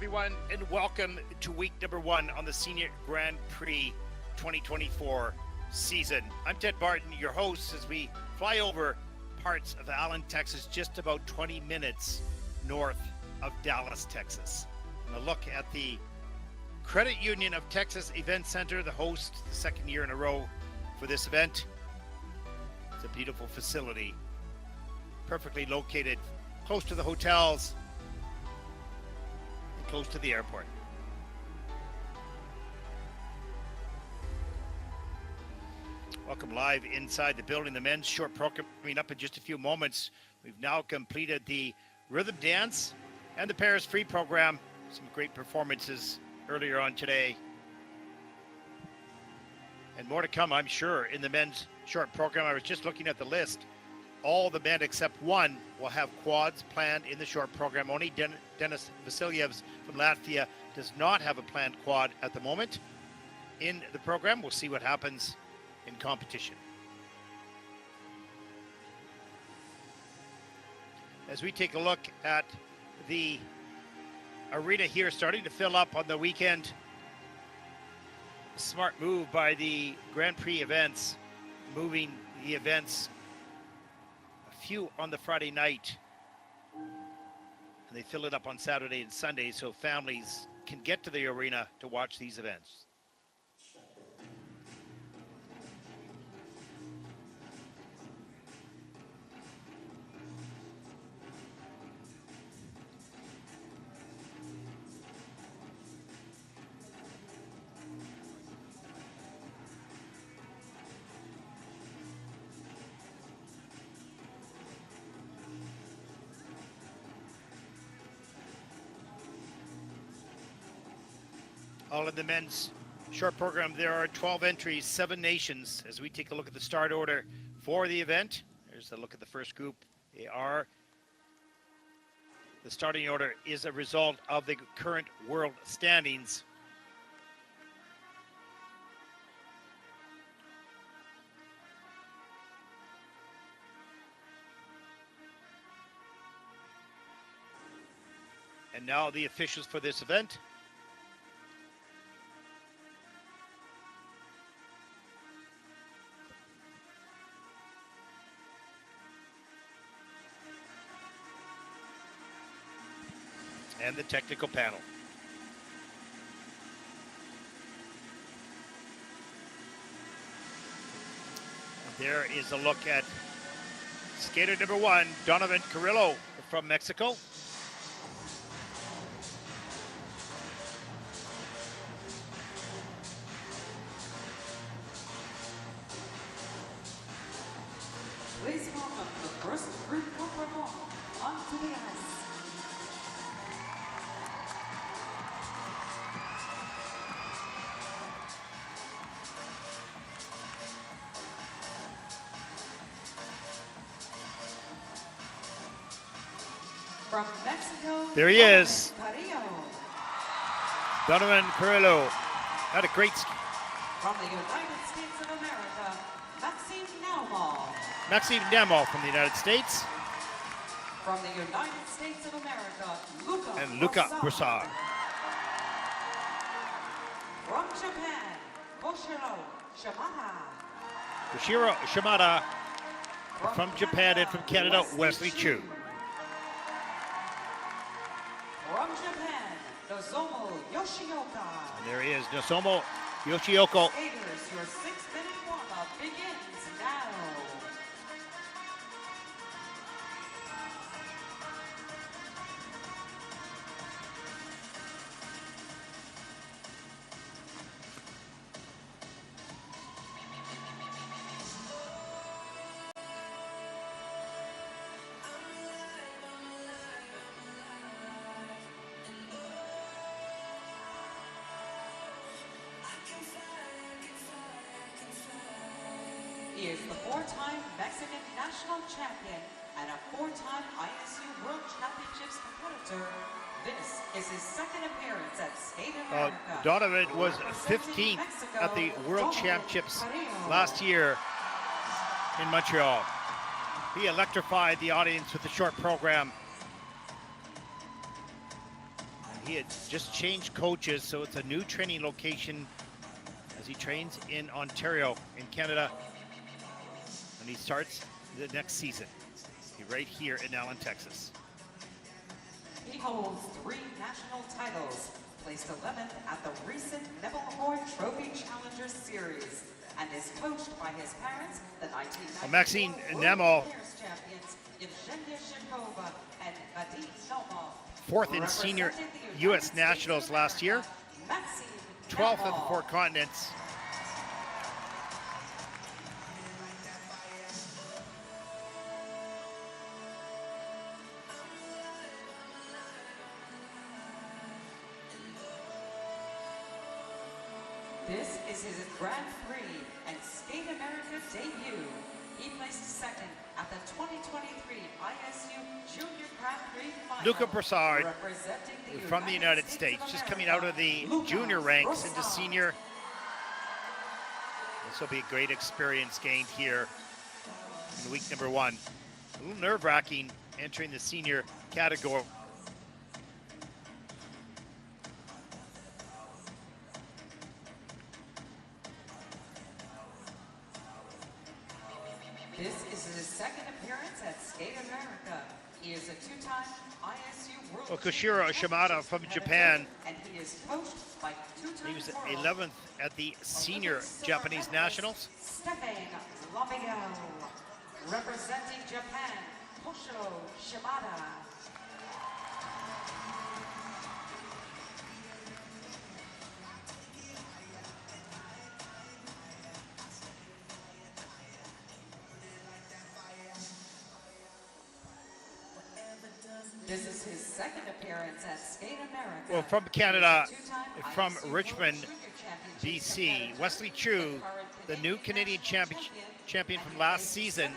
everyone, and welcome to week number 1 on the Senior Grand Prix 2024 season. I'm Ted Barton, your host, as we fly over parts of Allen, Texas, just about 20 minutes north of Dallas, Texas. And a look at the Credit Union of Texas Event Center, the host, the second year in a row for this event. It's a beautiful facility, perfectly located, close to the hotels, and close to the airport. Welcome live inside the building. The men's short program coming up in just a few moments. We've now completed the rhythm dance and the Paris Free program. Some great performances earlier on today. And more to come, I'm sure, in the men's short program. I was just looking at the list. All the men except one will have quads planned in the short program. Only Denis Vasilyevs from Latvia does not have a planned quad at the moment in the program. We'll see what happens in competition. As we take a look at the arena here, starting to fill up on the weekend. Smart move by the Grand Prix events, moving the events a few on the Friday night, and they fill it up on Saturday and Sunday so families can get to the arena to watch these events. All in the men's short program, there are 12 entries, 7 nations. As we take a look at the start order for the event, there's a look at the first group. The starting order is a result of the current world standings. And now the officials for this event. And the technical panel. There is a look at skater number 1, Donovan Carrillo from Mexico. Please welcome the first group to perform onto the ice. From Mexico, There he is. Carrillo. Donovan Carrillo had a great From the United States of America, Maxime Naumal. Maxime Nemov from the United States. From the United States of America, Luca Broussard. From Japan, Koshiro Shimada. Yoshiro Shimada from Japan, and from Canada, Wesley Chu. From Japan, Nozomu Yoshioka. And there he is, Nozomu Yoshioka. Skaters, your 6-minute warm-up begins now. He is the 4-time Mexican national champion and a 4-time ISU World Championships competitor. This is his second appearance at Skate America. Donovan was 15th at the World Championships last year in Montreal. He electrified the audience with the short program. he had just changed coaches, so it's a new training location as he trains in Ontario, in Canada. And he starts the next season right here in Allen, Texas. He holds 3 national titles, placed 11th at the recent Neville Award Trophy Challenger Series, and is coached by his parents, the 1994 Maxime World Nemo, Pairs champions Evgenia Shikova and Vadim Naumov. 4th in senior U.S. Nationals last year, 12th at the 4 continents. This is his Grand Prix and Skate America debut. He placed 2nd at the 2023 ISU Junior Grand Prix final. Luca Broussard representing from the United States, just coming out of the junior ranks into senior. This will be a great experience gained here in week number 1. A little nerve-wracking entering the senior category. This is his 2nd appearance at Skate America. He is a 2-time ISU World Okushiro Shimada from Japan. And he is coached by 2-time He was world 11th at the senior Japanese nationals. Stefan Lamiel. Representing Japan, Kosho Shimada. This is his 2nd appearance at Skate America. Well, from Canada, He is a 2-time from ISU Richmond, World Junior Championship BC, competitor. Wesley Chu, the new Canadian champion from last season,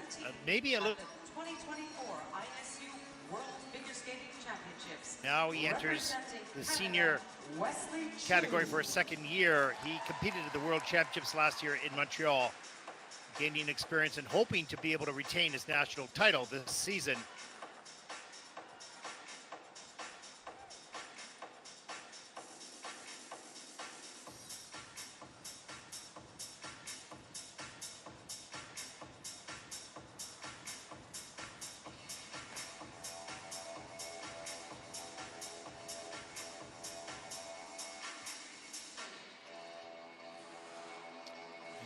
maybe a little. At the 2024 ISU World Figure Skating Championships. Now he enters Representing the Canada, senior Wesley Chu. category for a 2nd year. He competed at the World Championships last year in Montreal, gaining experience and hoping to be able to retain his national title this season.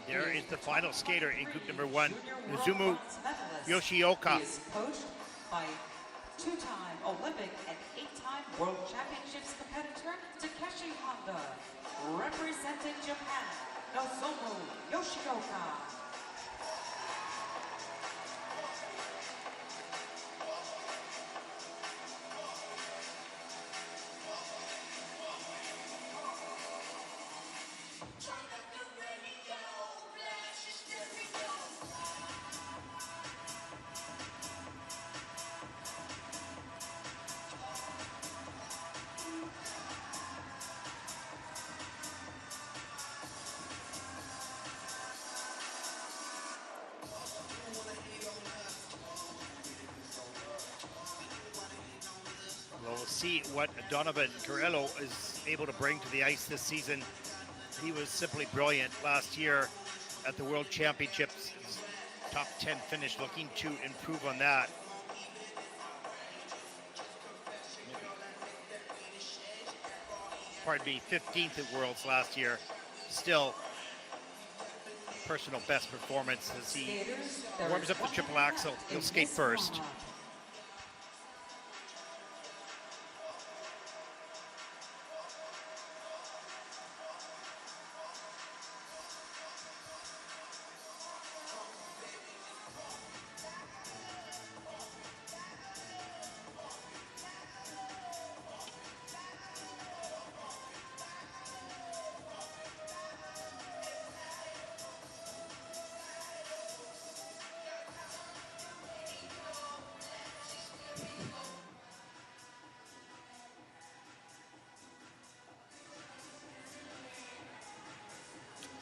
There is the final skater in group number 1, Nozomu Yoshioka. He is coached by 2-time Olympic and 8-time World Championships competitor Takeshi Honda. Representing Japan, Nozomu Yoshioka. Well, we'll see what Donovan Carello is able to bring to the ice this season. He was simply brilliant last year at the World Championships. His top 10 finish, looking to improve on that. Pardon me, 15th at Worlds last year. Still, personal best performance as he warms up the triple axel. He'll skate first.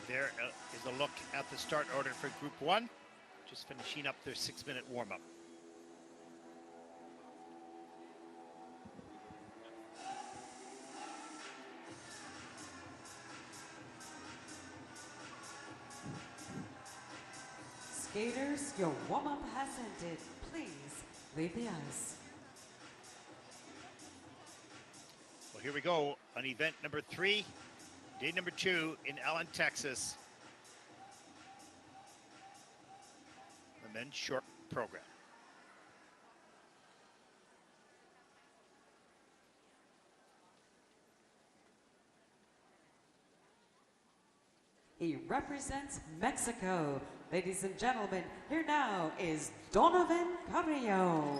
There is a look at the start order for Group 1, just finishing up their 6-minute warm-up. Skaters, your warm-up has ended. Please leave the ice. Well, here we go on event number 3, day number 2 in Allen, Texas. The men's short program. He represents Mexico. Ladies and gentlemen, here now is Donovan Carrillo.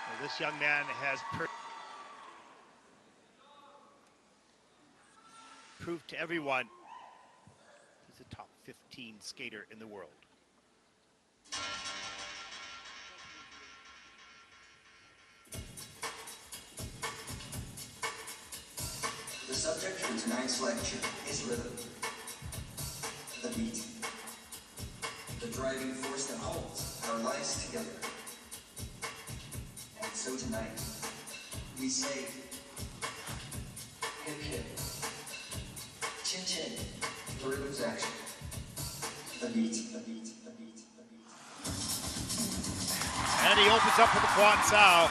Well, this young man has proved to everyone he's a top 15 skater in the world. The subject for tonight's lecture is rhythm. The beat. The driving force that holds our lives together. And so tonight, we say, hip hip, chin chin, the rhythm's action. The beat, the beat, the beat, the beat. And he opens up with a quad sow.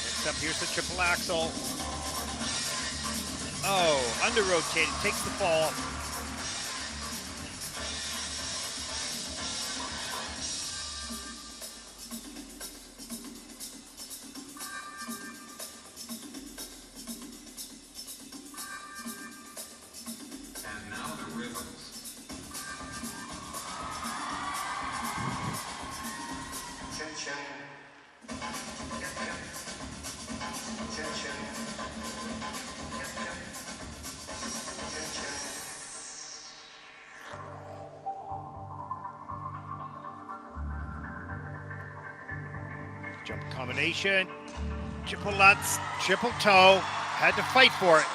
Next up, here's the triple axel. Oh, under rotated, takes the fall. And now the rhythms. Chin chin. Yep, yep. Chin chin. Yep, yep. Chin chin. Jump combination, triple lutz, triple toe, had to fight for it.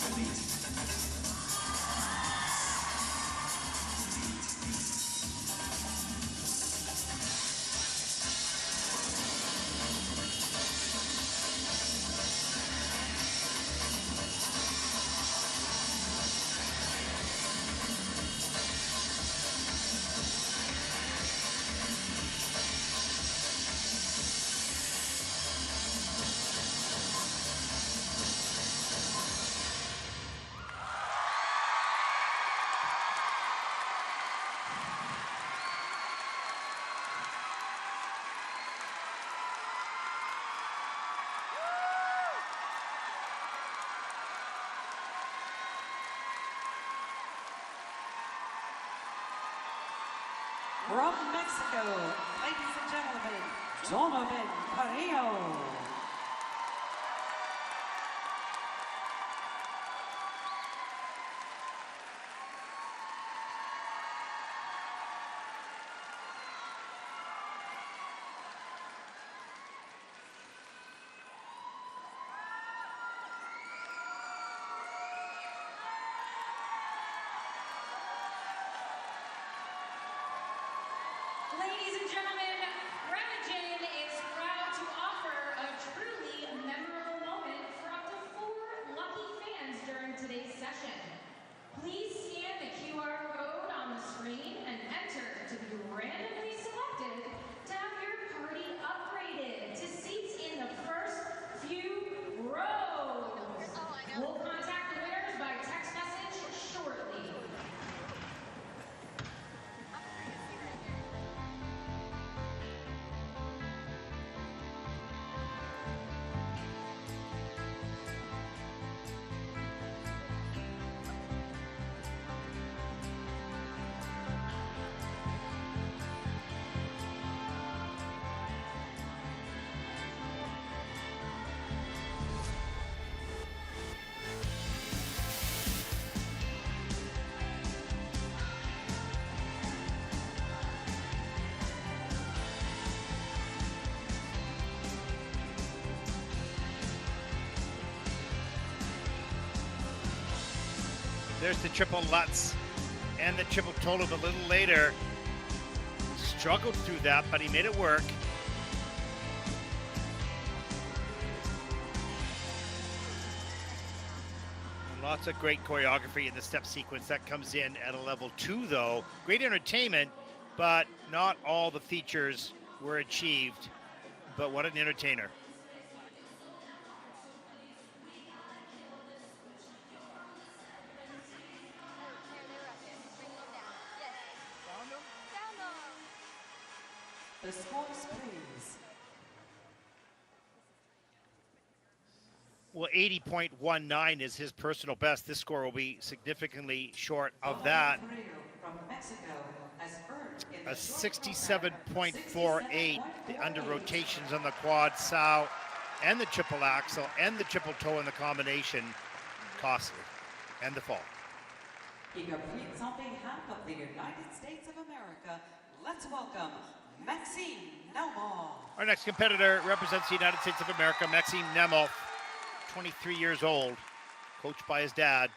Like we say, the beat. From Mexico, ladies and gentlemen, Donovan Carrillo. Ladies and gentlemen, Remagen is proud to offer a There's the triple Lutz and the triple Tolub a little later. Struggled through that, but he made it work. And lots of great choreography in the step sequence that comes in at a level 2, though. Great entertainment, but not all the features were achieved. But what an entertainer. The scores, please. Well, 80.19 is his personal best. This score will be significantly short of that. From Mexico has earned in A the 67.48, the under rotations on the quad sow and the triple axel and the triple toe in the combination, costly, and the fall. He competes on behalf of the United States of America. Let's welcome Maxime Nemov. Our next competitor represents the United States of America, Maxime Nemov, 23 years old, coached by his dad.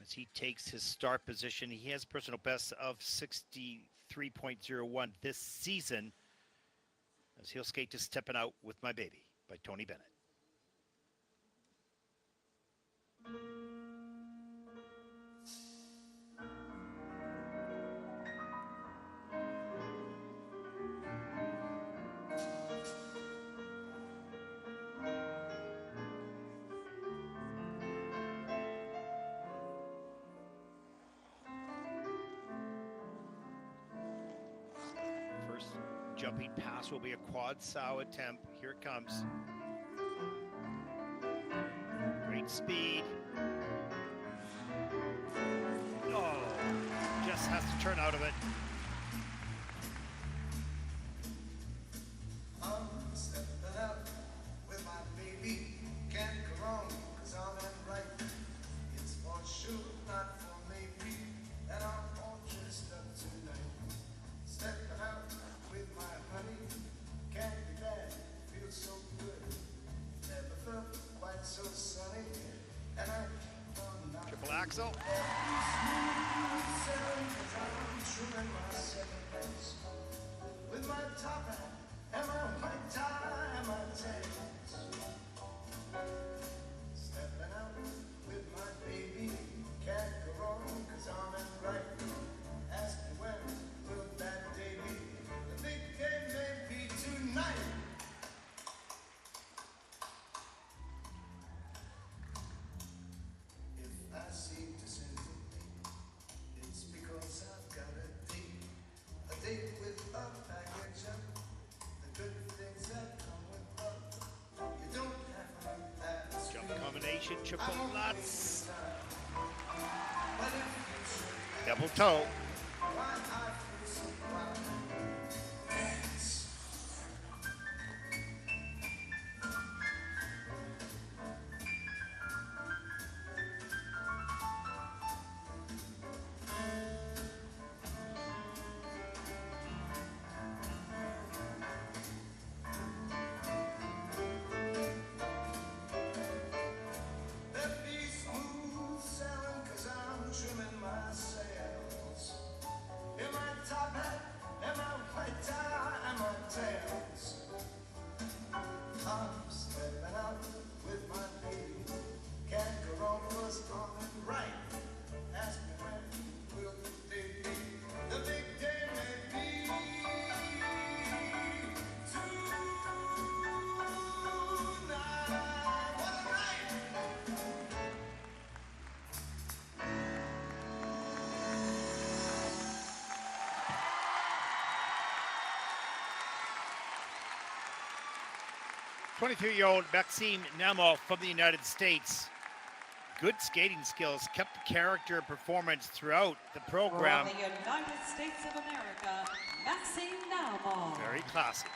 As he takes his start position, he has personal best of 63.01 this season, as he'll skate to Steppin' Out with My Baby by Tony Bennett. First jumping pass will be a quad sow attempt. Here it comes. Great speed. Oh, just has to turn out of it. I'm stepping out with my baby. Can't go wrong, 'cause I'm in right. It's for sure, not for maybe, that I'm all dressed up tonight. Stepping out with my honey. Can't be bad, feels so good. Never felt quite so sunny. And I found out Triple axel. with my top hat and my white tie and my tails. Stepping out with my baby, can't go wrong, 'cause I'm in right. Ask me when will that day be? The big day may be tonight. If I seem to send it, it's because I've got a date with a package of the good things that come with love. You don't have to ask Jump me, combination, triple Lutz. but if you should Double toe. why I feel so proud. Dance. Let me smooth sailing, 'cause I'm trimming my sails. In my top hat and my white tie and my tails. I'm stepping out with my baby. Can't go wrong, 'cause I'm in right. Ask me when will the day be? The big day may be tonight. What a night! Twenty-three-year-old Maxime Nemov from the United States. Good skating skills, kept character and performance throughout the program. From the United States of America, Maxime Nemov. Very classy.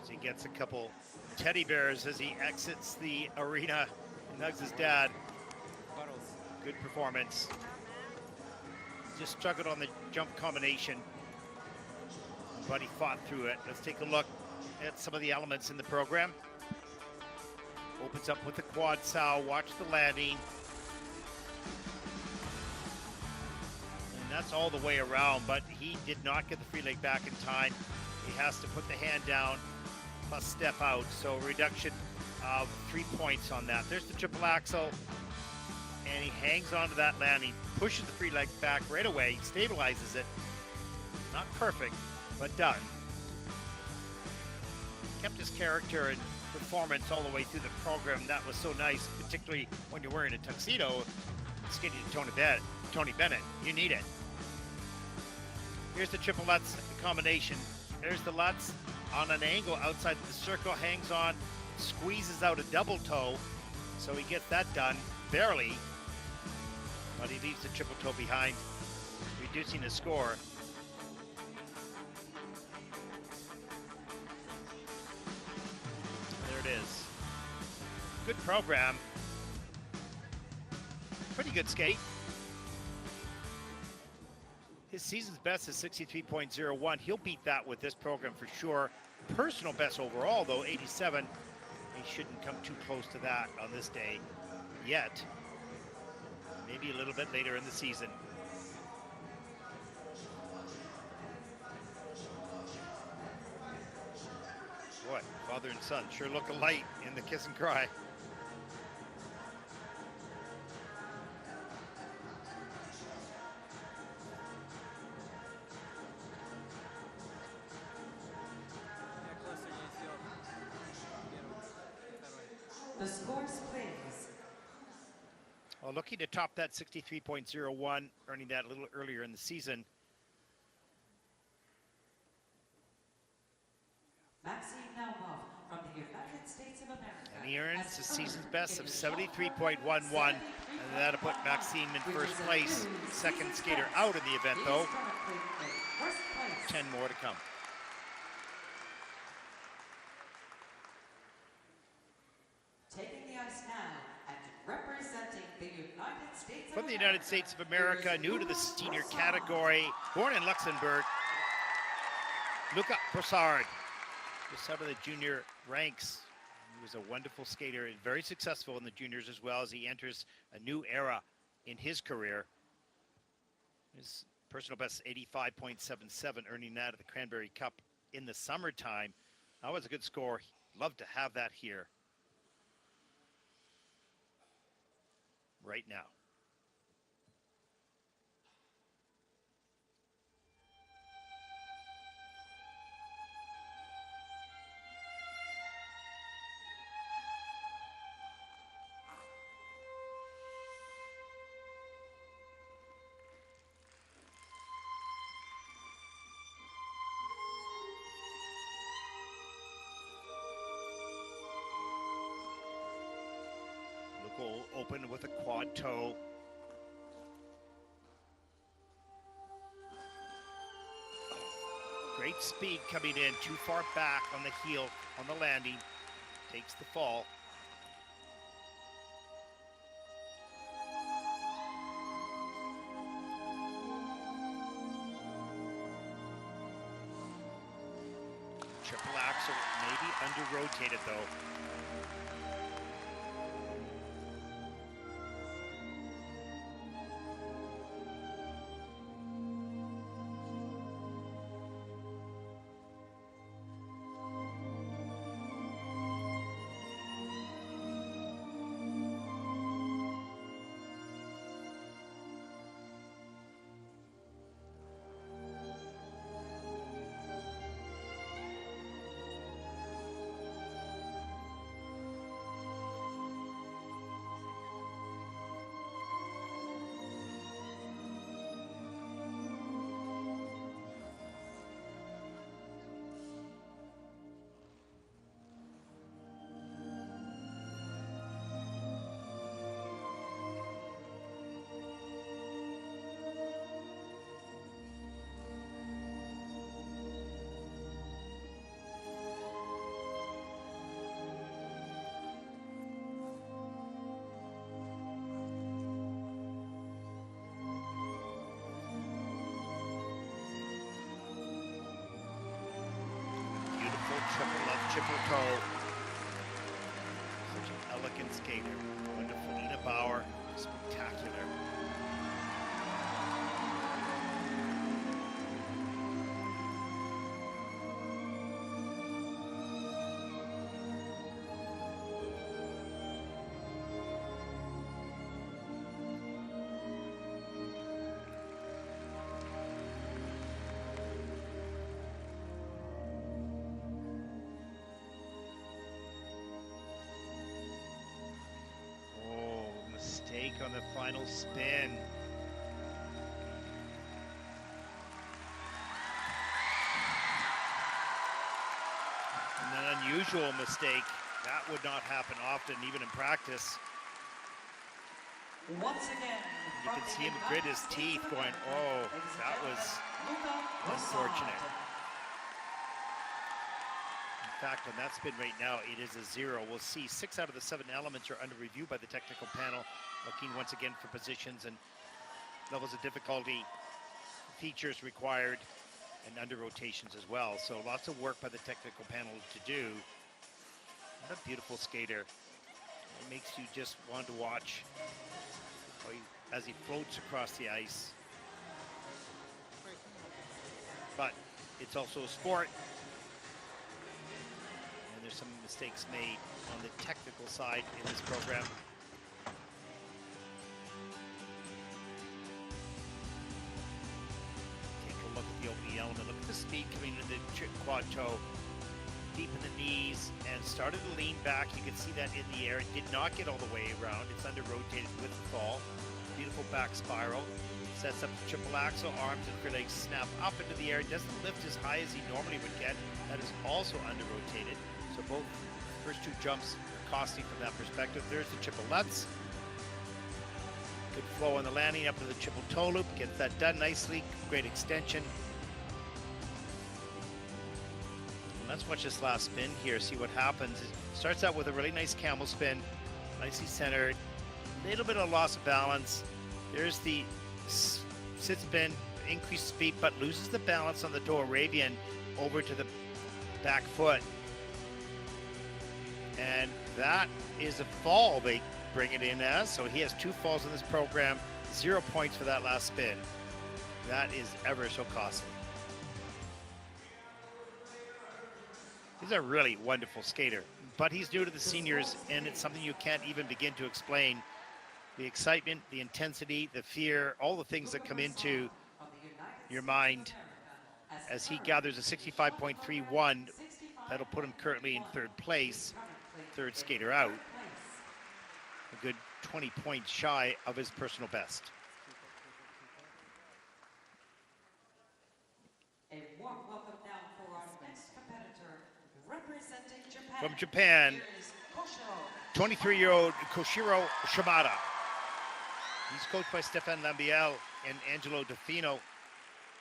As he gets a couple teddy bears as he exits the arena and hugs his dad. Good performance. Just struggled on the jump combination, but he fought through it. Let's take a look at some of the elements in the program. Opens up with the quad sow, watch the landing. And that's all the way around, but he did not get the free leg back in time. He has to put the hand down, plus step out. So reduction of 3 points on that. There's the triple axel, and he hangs onto that landing, pushes the free leg back right away, stabilizes it. Not perfect, but done. Kept his character and performance all the way through the program. That was so nice, particularly when you're wearing a tuxedo, skating to Tony Bennett. You need it. Here's the triple Lutz combination. There's the Lutz on an angle outside the circle, hangs on, squeezes out a double toe, so he gets that done, barely, but he leaves the triple toe behind, reducing the score. There it is. Good program. Pretty good skate. His season's best is 63.01. He'll beat that with this program for sure. Personal best overall, though, 87. He shouldn't come too close to that on this day yet. Maybe a little bit later in the season. Boy, father and son sure look alike in the kiss and cry. The scores, please. Well, looking to top that 63.01, earning that a little earlier in the season. Maxime Naumov from the United States of America. And he earns the season's best of 73.11, and that'll put Maxime in first place. Second skater out in the event, though. 10 more to come. Taking the ice now and representing the United States of From the United States of America, new to the senior category, born in Luxembourg, Luca Broussard, just out of the junior ranks. He was a wonderful skater and very successful in the juniors as well as he enters a new era in his career. His personal best 85.77, earning that at the Cranberry Cup in the summertime. That was a good score. Love to have that here right now. Will open with a quad toe. Great speed coming in, too far back on the heel on the landing. Takes the fall. Triple axel, maybe under-rotated though. triple toe. Such an elegant skater. Wonderful. Ina Bauer, spectacular. Mistake on the final spin. And an unusual mistake. That would not happen often, even in practice. Once again, You can see him grit his teeth going, oh, that was unfortunate. In fact, on that spin right now, it is a 0. We'll see 6 out of the 7 elements are under review by the technical panel, looking once again for positions and levels of difficulty, features required, and under rotations as well. So lots of work by the technical panel to do. What a beautiful skater. It makes you just want to watch as he floats across the ice. But it's also a sport. There's some mistakes made on the technical side in this program. Take a look at the opening element. Look at the speed coming into the quad toe, deep in the knees, and started to lean back. You can see that in the air. It did not get all the way around. It's under rotated with the fall. Beautiful back spiral. Sets up the triple axel, arms and rear legs snap up into the air. It doesn't lift as high as he normally would get. That is also under rotated. So both first two jumps are costly from that perspective. There's the triple Lutz. Good flow on the landing up to the triple toe loop. Gets that done nicely. Great extension. And let's watch this last spin here, see what happens. It starts out with a really nice camel spin. Nicely centered. Little bit of loss of balance. There's the sit spin, increased speed, but loses the balance on the toe Arabian over to the back foot. And that is a fall they bring it in as. So he has 2 falls in this program, 0 points for that last spin. That is ever so costly. He's a really wonderful skater, but he's new to the seniors, and it's something you can't even begin to explain. The excitement, the intensity, the fear, all the things that come into your mind as he gathers a 65.31. That'll put him currently in 3rd place. 3rd skater out, a good 20 points shy of his personal best. A warm welcome now for our next competitor, representing Japan. From Japan, Here is Koshiro. 23-year-old Koshiro Shimada. He's coached by Stefan Lambiel and Angelo Defino.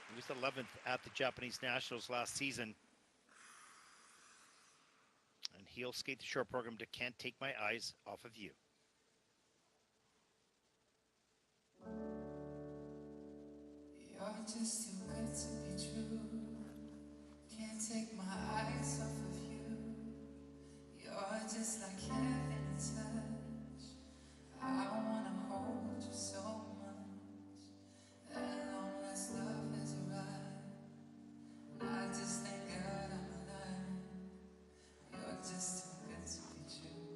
He was 11th at the Japanese Nationals last season. And he'll skate the short program to Can't Take My Eyes Off of You. You're just too good to be true. Can't take my eyes off of you. You're just like heaven to touch. I wanna hold you so much. And long as love has arrived, I just thank God I'm alive. You're just too good to be true.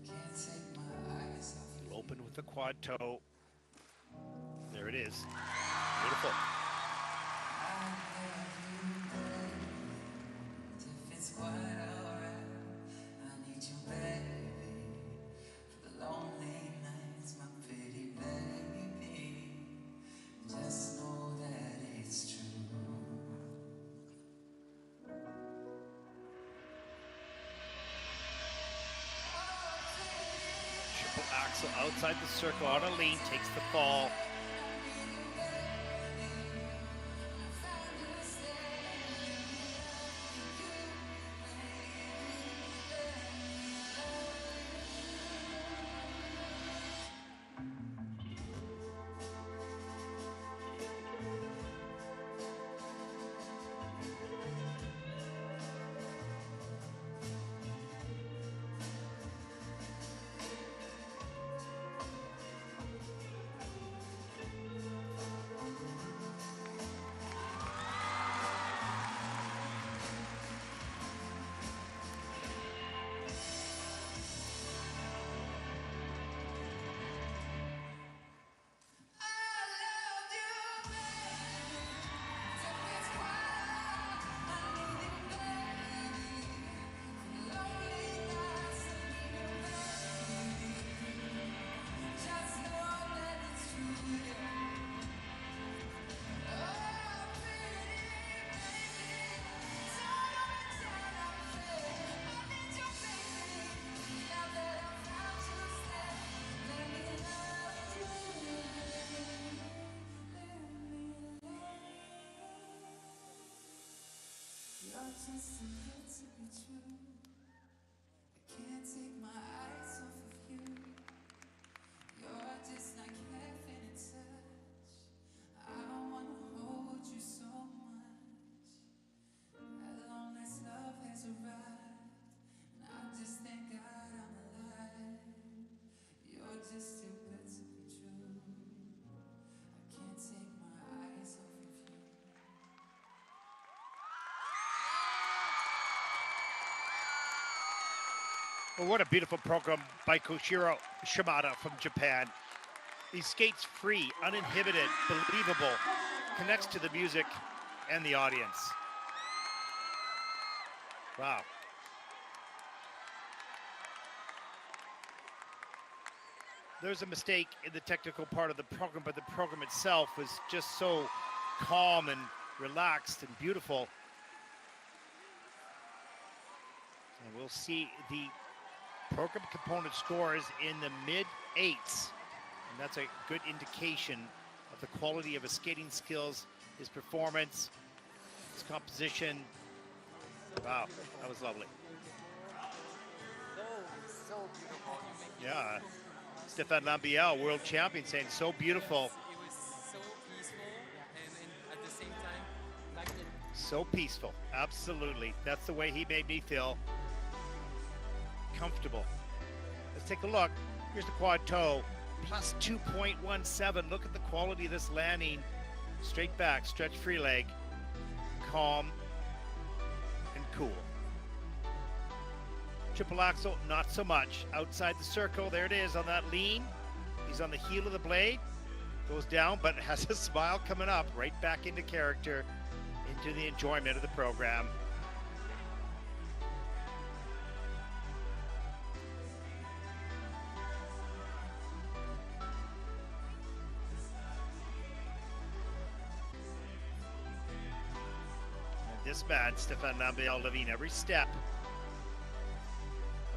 Can't take my eyes off you. He'll open with the quad toe. There it is. Beautiful. If it's quite alright, I need you, baby. For the lonely nights, my pretty baby. Just know that it's true. Triple axel outside the circle on a lean, takes the fall. just too good to be true. I can't take my eyes off of you. You're just like heaven in touch. I wanna hold you so much. At long last, love has arrived, and I just thank God I'm alive. You're just too good to be true. I can't take my eyes off of you. Well, what a beautiful program by Koshiro Shimada from Japan. He skates free, uninhibited, believable, connects to the music and the audience. Wow. There's a mistake in the technical part of the program, but the program itself was just so calm and relaxed and beautiful. And we'll see the program component scores in the mid-8s. And that's a good indication of the quality of his skating skills, his performance, his composition. Wow, that was lovely. So beautiful. Yeah, Stefan Lambiel, world champion, saying so beautiful. It was so peaceful and at the same time, like the So peaceful, absolutely. That's the way he made me feel. Comfortable. Let's take a look. Here's the quad toe, plus 2.17. Look at the quality of this landing. Straight back, stretch free leg, calm and cool. Triple axel, not so much. Outside the circle, there it is on that lean. He's on the heel of the blade, goes down, but has a smile coming up, right back into character, into the enjoyment of the program. And this man, Stefan Lambiel, living every step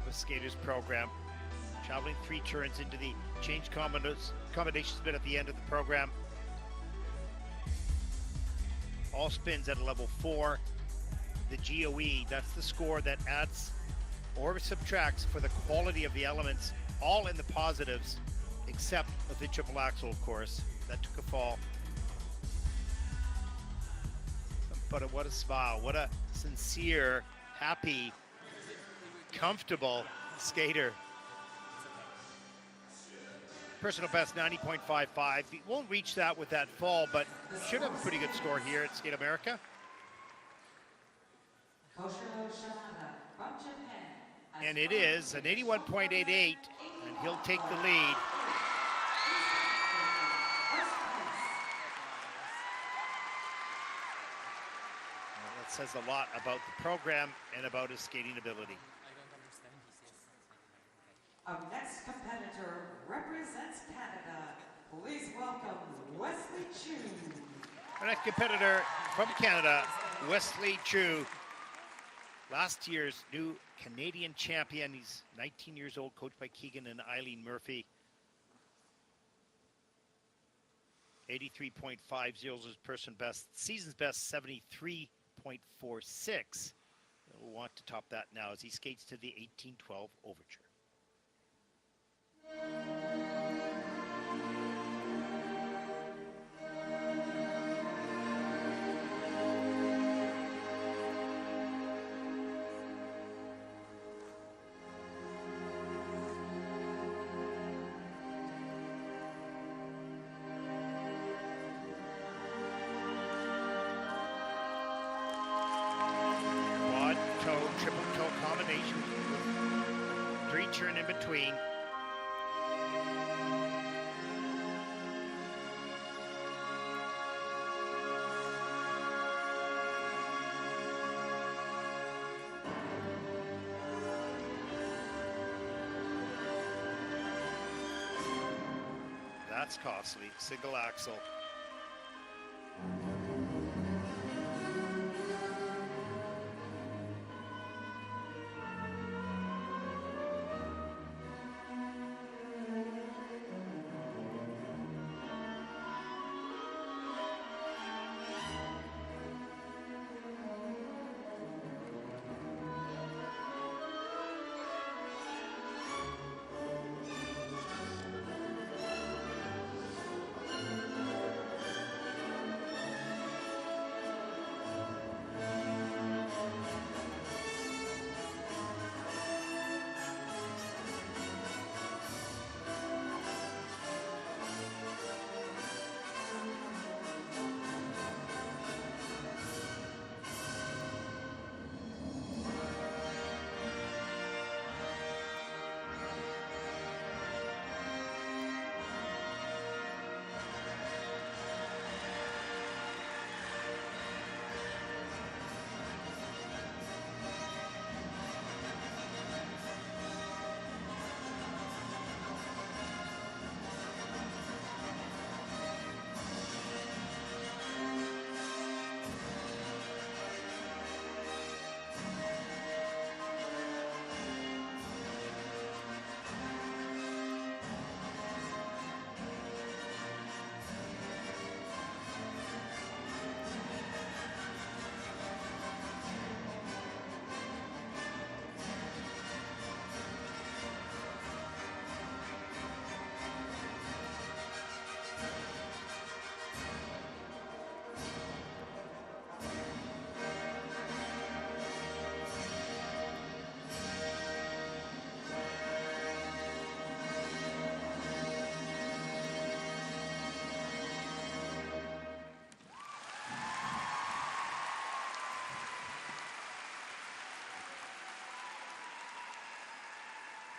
of a skater's program, traveling 3 turns into the change combinations bit at the end of the program. All spins at a level 4. The GOE, that's the score that adds or subtracts for the quality of the elements, all in the positives, except of the triple axel, of course. That took a fall. But what a smile, what a sincere, happy, comfortable skater. Personal best 90.55. He won't reach that with that fall, but should have a pretty good score here at Skate America. Koshiro Shimada from Japan. And it is an 81.88, and he'll take the lead. Well, that says a lot about the program and about his skating ability. I don't understand. He says something like, okay. Our next competitor represents Canada. Please welcome Wesley Chu. Our next competitor from Canada, Wesley Chu. Last year's new Canadian champion. He's 19 years old, coached by Keegan and Eileen Murphy. 83.50 is his person best. Season's best, 73.46. We'll want to top that now as he skates to the 1812 Overture. Quad toe, triple toe combination with 3 turn in between. That's costly, single axle.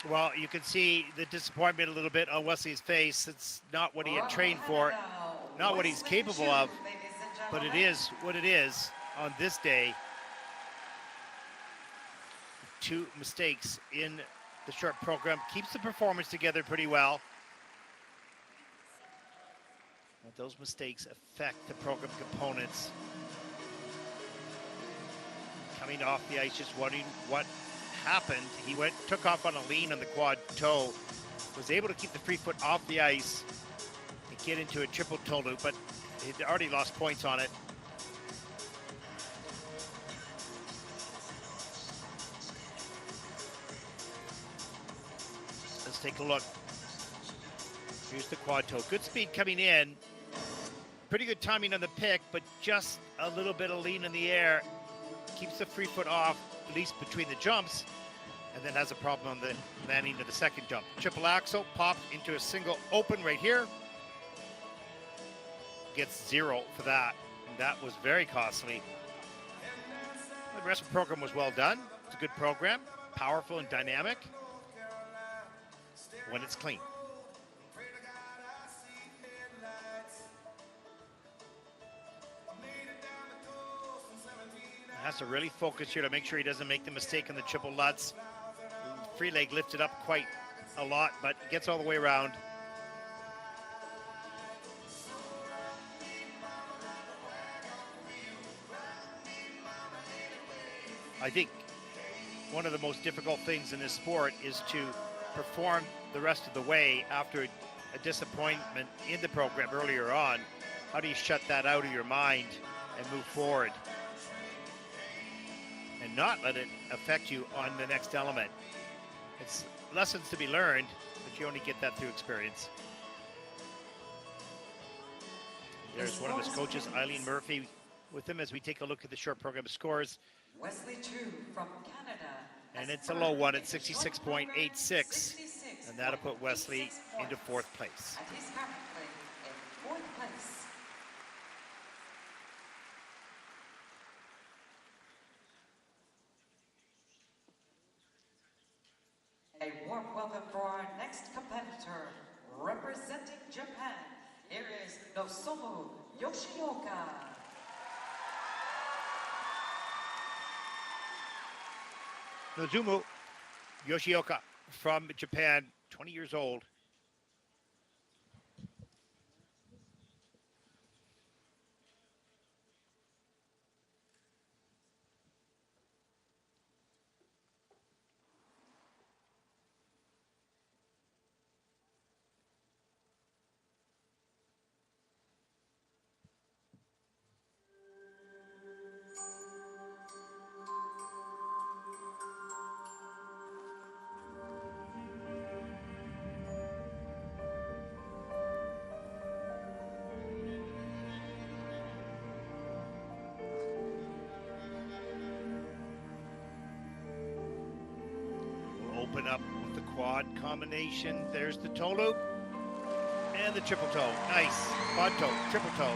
Well, you can see the disappointment a little bit on Wesley's face. It's not what he had trained for, not what he's capable of, but it is what it is on this day. 2 mistakes in the short program. Keeps the performance together pretty well. But those mistakes affect the program components. Coming off the ice, just wondering what happened. He took off on a lean on the quad toe, was able to keep the free foot off the ice and get into a triple toe loop, but he'd already lost points on it. Let's take a look. Here's the quad toe. Good speed coming in. Pretty good timing on the pick, but just a little bit of lean in the air. Keeps the free foot off, at least between the jumps, and then has a problem on the landing of the second jump. Triple axel popped into a single open right here. Gets 0 for that, and that was very costly. The rest of the program was well done. It's a good program, powerful and dynamic when it's clean. Has to really focus here to make sure he doesn't make the mistake in the triple Lutz. Free leg lifted up quite a lot, but gets all the way around. I think one of the most difficult things in this sport is to perform the rest of the way after a disappointment in the program earlier on. How do you shut that out of your mind and move forward and not let it affect you on the next element? It's lessons to be learned, but you only get that through experience. There's one of his coaches, Eileen Murphy, with him as we take a look at the short program scores. Wesley Chu from Canada. And it's a low one at 66.86. And that'll put Wesley into 4th place. And he's currently in 4th place. A warm welcome for our next competitor, representing Japan. Here is Nozomu Yoshioka. Nozomu Yoshioka from Japan, 20 years old. Open up with the quad combination. There's the toe loop and the triple toe. Nice. Quad toe, triple toe.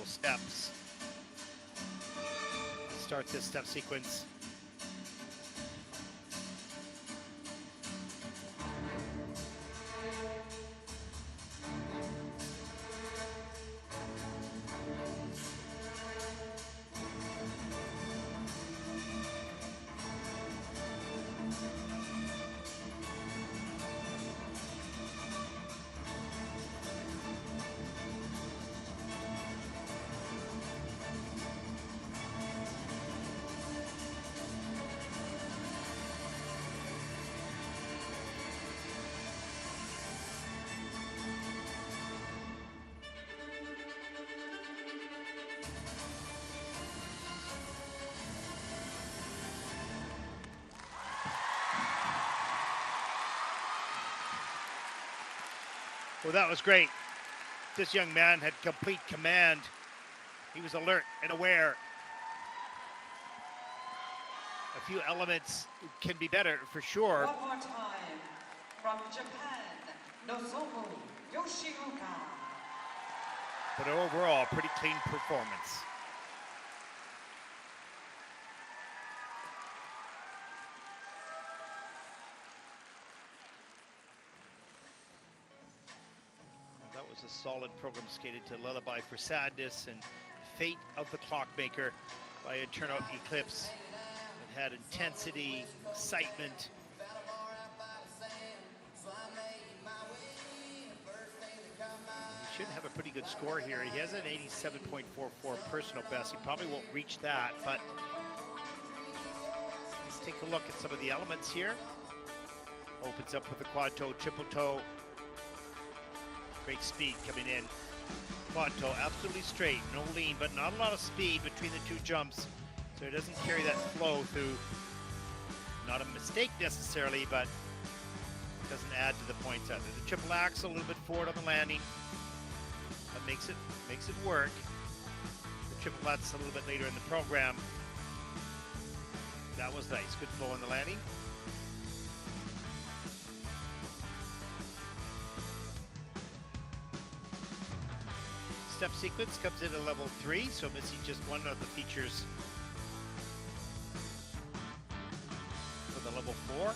those steps. Start this step sequence. Well, that was great. This young man had complete command. He was alert and aware. A few elements can be better for sure. One more time from Japan, Nozomu Yoshioka. But overall, pretty clean performance. That was a solid program skated to Lullaby for Sadness and Fate of the Clockmaker by Eternal Eclipse. It had intensity, excitement. He should have a pretty good score here. He has an 87.44 personal best. He probably won't reach that, but let's take a look at some of the elements here. Opens up with the quad toe, triple toe. Great speed coming in. Quad toe, absolutely straight, no lean, but not a lot of speed between the two jumps. So it doesn't carry that flow through. Not a mistake necessarily, but it doesn't add to the points either. The triple axel, a little bit forward on the landing. That makes it work. The triple Lutz a little bit later in the program. That was nice, good flow on the landing. Step sequence comes in at level 3, so missing just one of the features for the level 4.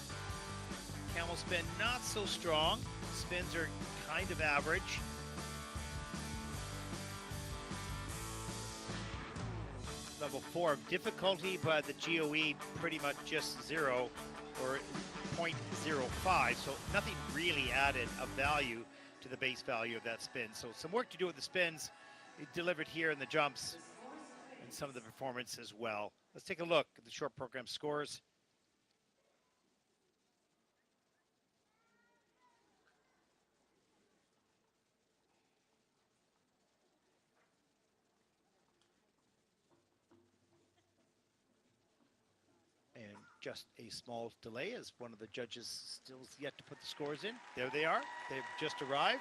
Camel spin not so strong. Spins are kind of average. Level 4 of difficulty, but the GOE pretty much just 0 or 0.05, so nothing really added of value to the base value of that spin. So some work to do with the spins. It delivered here in the jumps and some of the performance as well. Let's take a look at the short program scores. And just a small delay as one of the judges still yet to put the scores in. There they are. They've just arrived.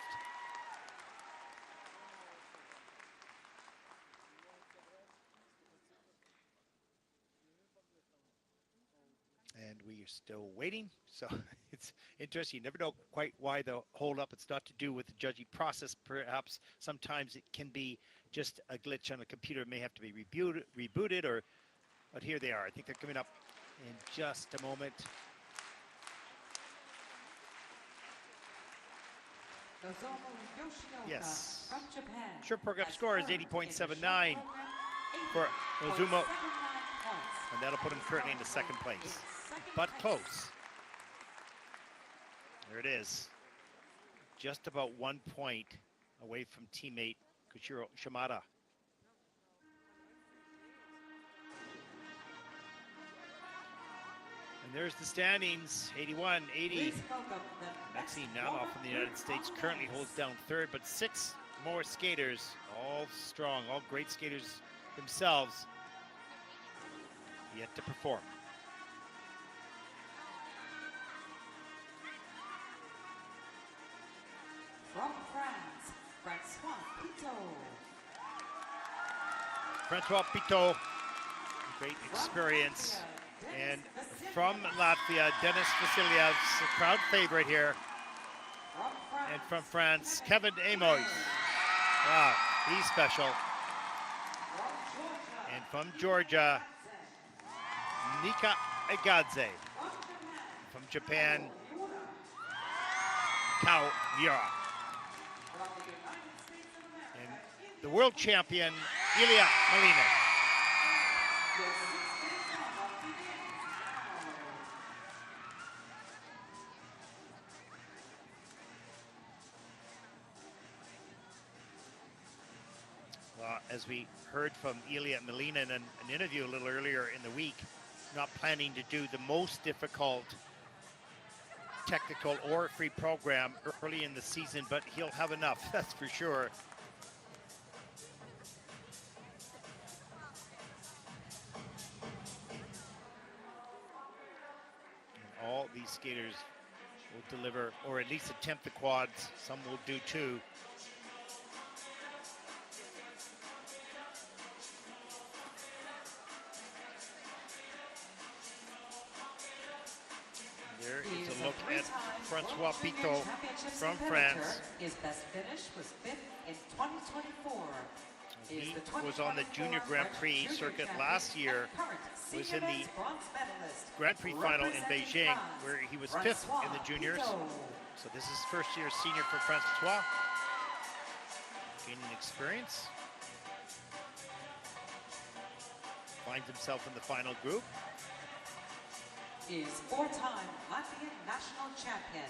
And we are still waiting. So it's interesting. You never know quite why the hold up. It's not to do with the judging process. Perhaps sometimes it can be just a glitch on a computer. It may have to be rebooted or, but here they are. I think they're coming up in just a moment. Nozomu Yoshioka Yes. from Japan. Short program has score is earned in the 80.79 short program for Nozomu. 80.79 points. And that'll put him currently into second place. In second But place. close. There it is. Just about 1 point away from teammate Koichiro Shimada. And there's the standings, 81, 80. Please welcome the Maxine best Nanoff woman from the United States on the currently ice. holds down third, but 6 more skaters, all strong, all great skaters themselves, yet to perform. From France, Francois Pitot. Francois Pitot, great experience. And from Latvia, Denis Vasilyev's a crowd favorite here. And from France, Kevin Amoy. Wow, he's special. from Georgia, Nika Egadze. From Japan, Kao Miura. And the world champion, Ilya Malina. As we heard from Ilya Malina in an interview a little earlier in the week, not planning to do the most difficult technical or free program early in the season, but he'll have enough, that's for sure. And all these skaters will deliver, or at least attempt the quads. Some will do two. There is a look at Francois Pitot from France. His best finish was 5th in 2024. He was on the Junior Grand Prix circuit last year, was in the Grand Prix final in Beijing, where he was 5th in the juniors. So this is first year senior for Francois, gaining experience. Finds himself in the final group. Is 4-time Latvian national champion,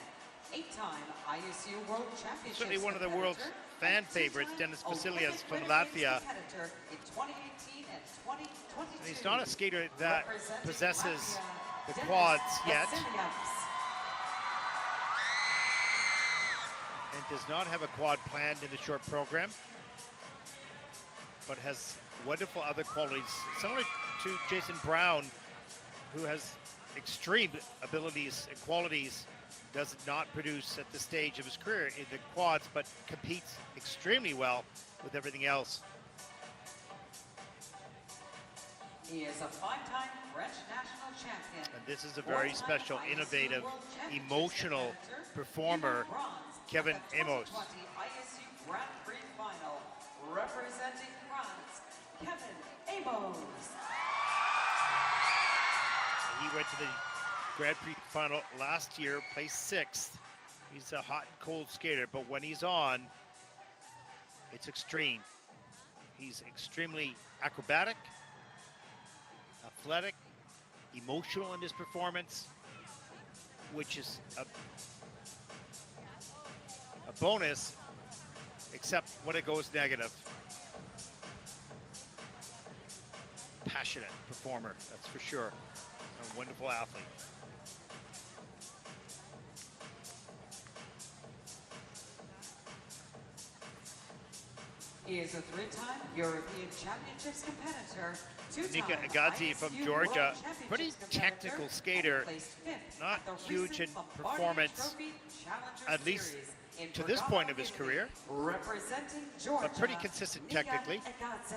8-time ISU World Championship. Certainly one of the world's fan favorites, Denis Vasilias from Latvia. In 2018 and 2022. And he's not a skater that possesses the quads yet, and does not have a quad planned in the short program, but has wonderful other qualities, similar to Jason Brown, who has extreme abilities and qualities, does not produce at the stage of his career in the quads, but competes extremely well with everything else. He is a 5-time French national champion. And this is a very special, innovative, emotional performer, Kevin Amos. ISU Grand Prix final, representing France, Kevin Amos. He went to the Grand Prix final last year, placed 6th. He's a hot and cold skater, but when he's on, it's extreme. He's extremely acrobatic, athletic, emotional in his performance, which is a bonus, except when it goes negative. Passionate performer, that's for sure. A wonderful athlete. He is a 3-time European Championships competitor. Nika Egadze from Georgia, pretty technical skater, not huge in performance, at least to this point of his career, representing Georgia, but pretty consistent technically. Egadze.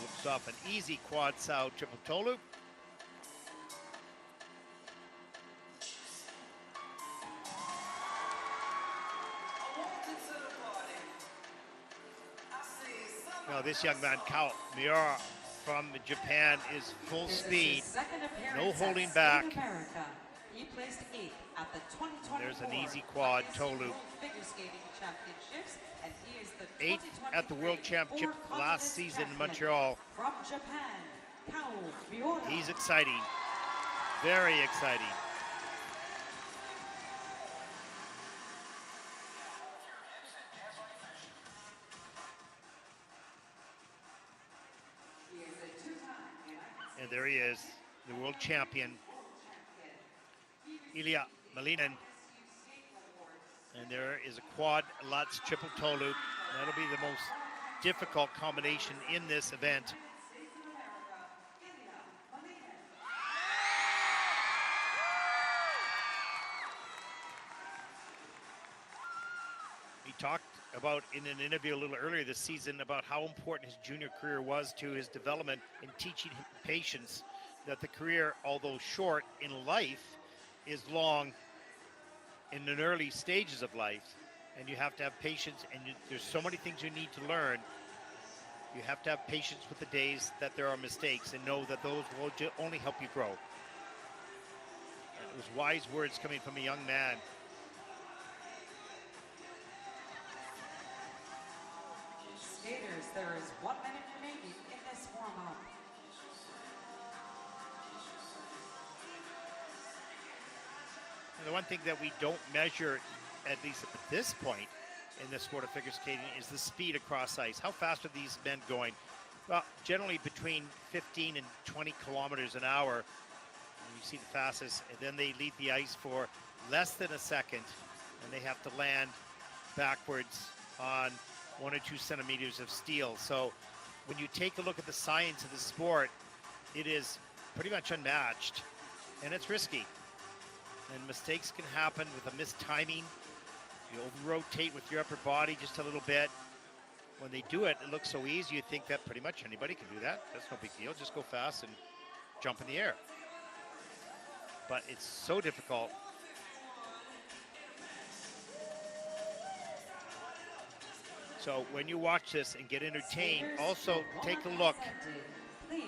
Looks off an easy quad sow triple toe loop. Now this young man, Kao Miura from Japan, is full speed, no holding back. He placed 8th at the 2024 There's an easy quad toe loop. Figure Skating Championships, and he is the 8th at the World 2023 Championship World last Confidence season in Champion. Montreal. From Japan, Kao Miura. He's exciting, very exciting. And there he is, the world champion, Ilya Malinin. And there is a quad Lutz triple toe loop. That'll be the most difficult combination in this event. He talked about in an interview a little earlier this season about how important his junior career was to his development in teaching him patience, that the career, although short in life, is long in the early stages of life, and you have to have patience, and there's so many things you need to learn. You have to have patience with the days that there are mistakes and know that those will only help you grow. And it was wise words coming from a young man. Skaters, there is 1 minute remaining in this warm-up. And the one thing that we don't measure, at least at this point in the sport of figure skating, is the speed across ice. How fast are these men going? Well, generally between 15 and 20 kilometers an hour. And you see the fastest, and then they leave the ice for less than a second, and they have to land backwards on 1 or 2 centimeters of steel. So when you take a look at the science of the sport, it is pretty much unmatched, and it's risky. And mistakes can happen with a missed timing. You over-rotate with your upper body just a little bit. When they do it, it looks so easy. You think that pretty much anybody can do that. That's no big deal. Just go fast and jump in the air. But it's so difficult. So when you watch this and get entertained, also take a look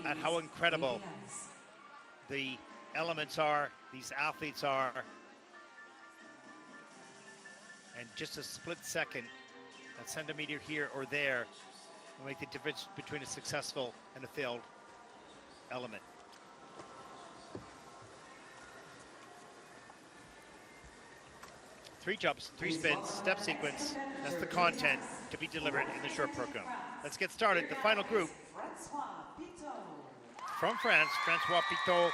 at how incredible the elements are, these athletes are, and just a split second, a centimeter here or there, will make the difference between a successful and a failed element. Three jumps, 3 spins, step sequence. That's the content to be delivered in the short program. Let's get started. The final group from France, Francois Pitot,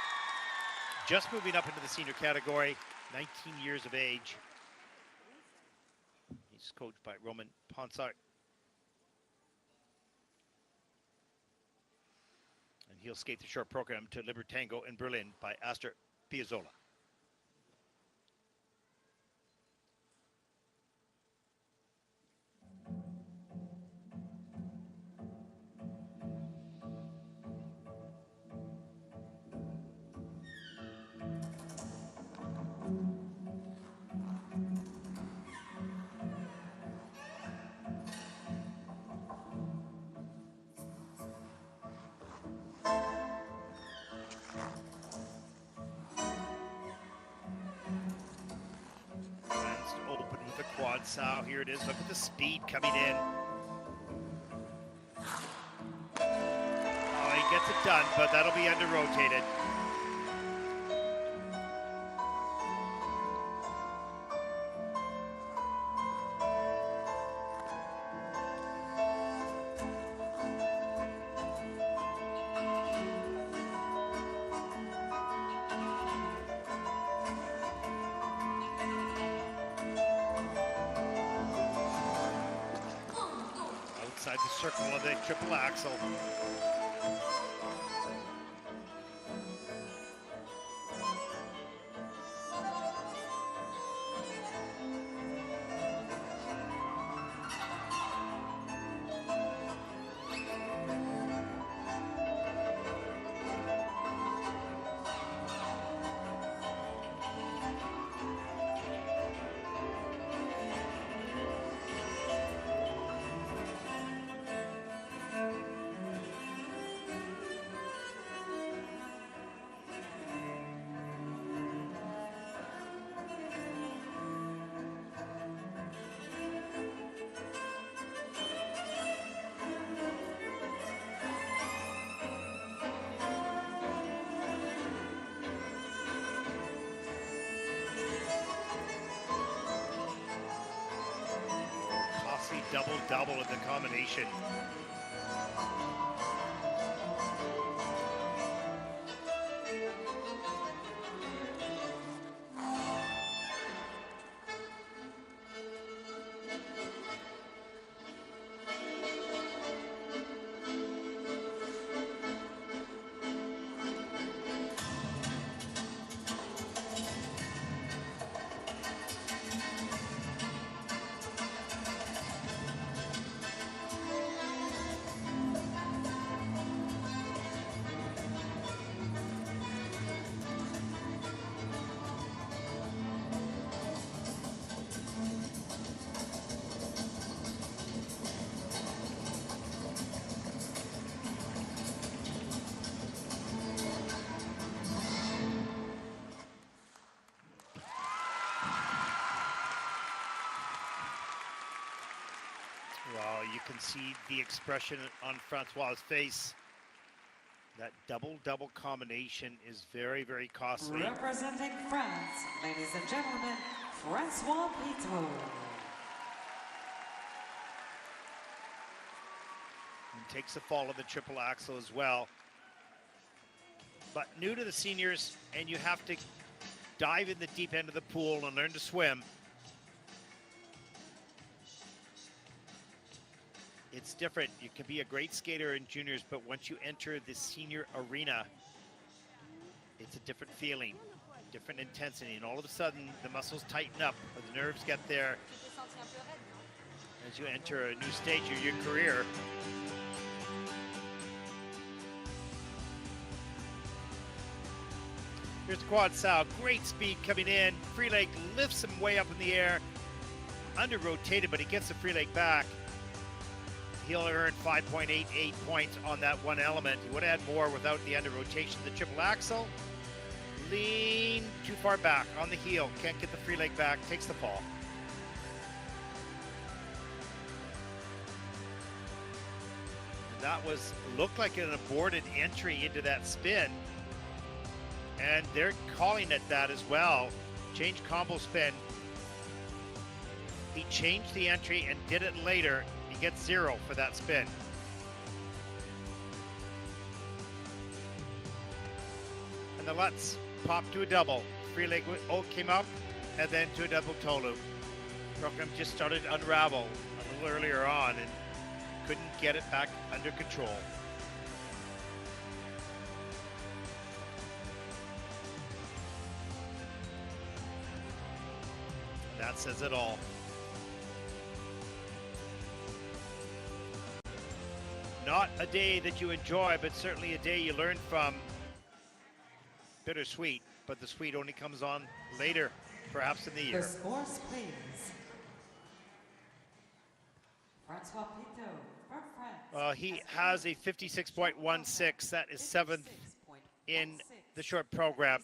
just moving up into the senior category, 19 years of age. He's coached by Roman Ponsart. And he'll skate the short program to Libertango in Berlin by Astor Piazzolla. Quad sow, here it is. Look at the speed coming in. Oh, he gets it done, but that'll be under rotated. Outside the circle of the triple axel. Double in the combination. can see the expression on Francois' face. That double-double combination is very, very costly. Representing France, ladies and gentlemen, Francois Pitot. And takes the fall of the triple axel as well. But new to the seniors, and you have to dive in the deep end of the pool and learn to swim. It's different. You can be a great skater in juniors, but once you enter the senior arena, it's a different feeling, different intensity, and all of a sudden the muscles tighten up, or the nerves get there as you enter a new stage of your career. Here's the quad sow, great speed coming in. Free leg lifts him way up in the air. Under rotated, but he gets the free leg back. He'll earn 5.88 points on that one element. He would have had more without the under rotation. The triple axel, lean too far back on the heel. Can't get the free leg back, takes the fall. That looked like an aborted entry into that spin. And they're calling it that as well. Change combo spin. He changed the entry and did it later. He gets 0 for that spin. And the Lutz popped to a double. Free leg came up and then to a double toe loop. Program just started to unravel a little earlier on and couldn't get it back under control. That says it all. Not a day that you enjoy, but certainly a day you learn from. Bittersweet, but the sweet only comes on later, perhaps in the year. The scores, please. Francois Pitot from France. He has a 56.16. That is 7th in the short program.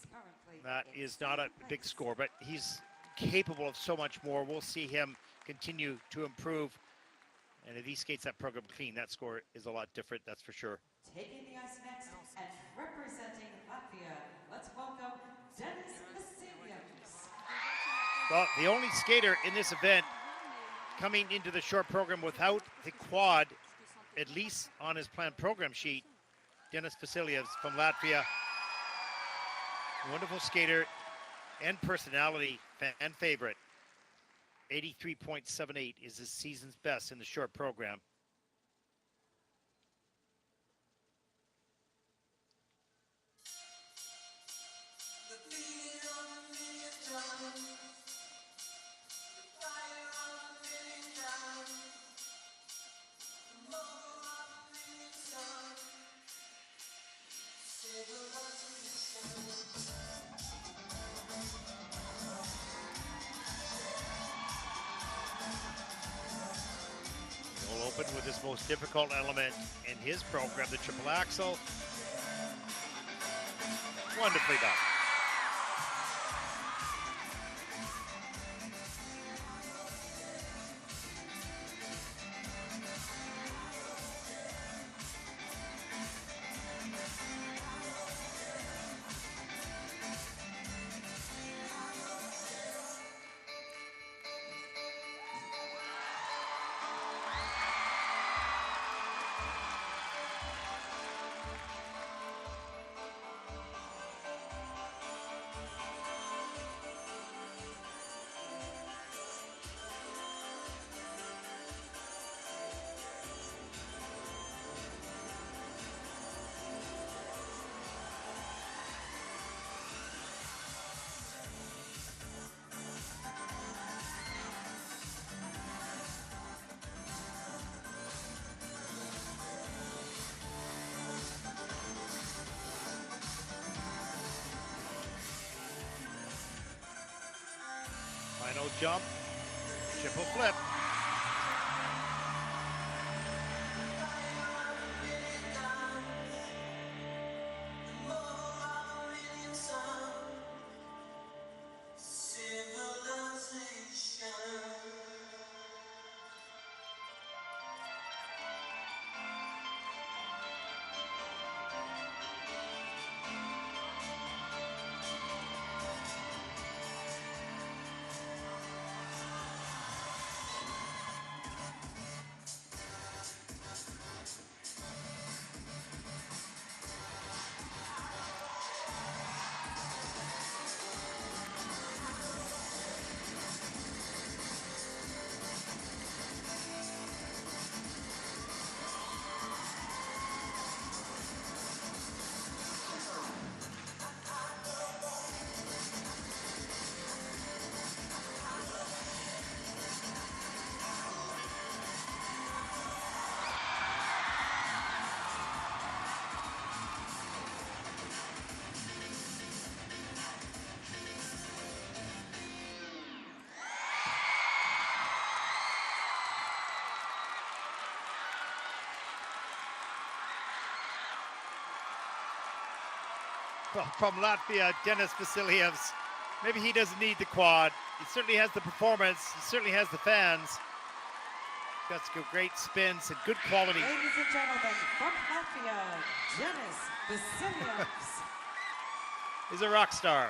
That is not a big score, but he's capable of so much more. We'll see him continue to improve. And if he skates that program clean, that score is a lot different, that's for sure. Taking the ice next and representing Latvia, let's welcome Denis Vasilievs. Well, the only skater in this event coming into the short program without the quad, at least on his planned program sheet, Denis Vasilievs from Latvia. Wonderful skater and personality, fan favorite. 83.78 is his season's best in the short program. He'll open with his most difficult element in his program, the triple axel. Wonderfully done. Final jump, triple flip. from Latvia, Denis Vasilievs. Maybe he doesn't need the quad. He certainly has the performance. He certainly has the fans. Got some great spins and good quality. Ladies and gentlemen, from Latvia, Denis Vasilievs. He's a rock star.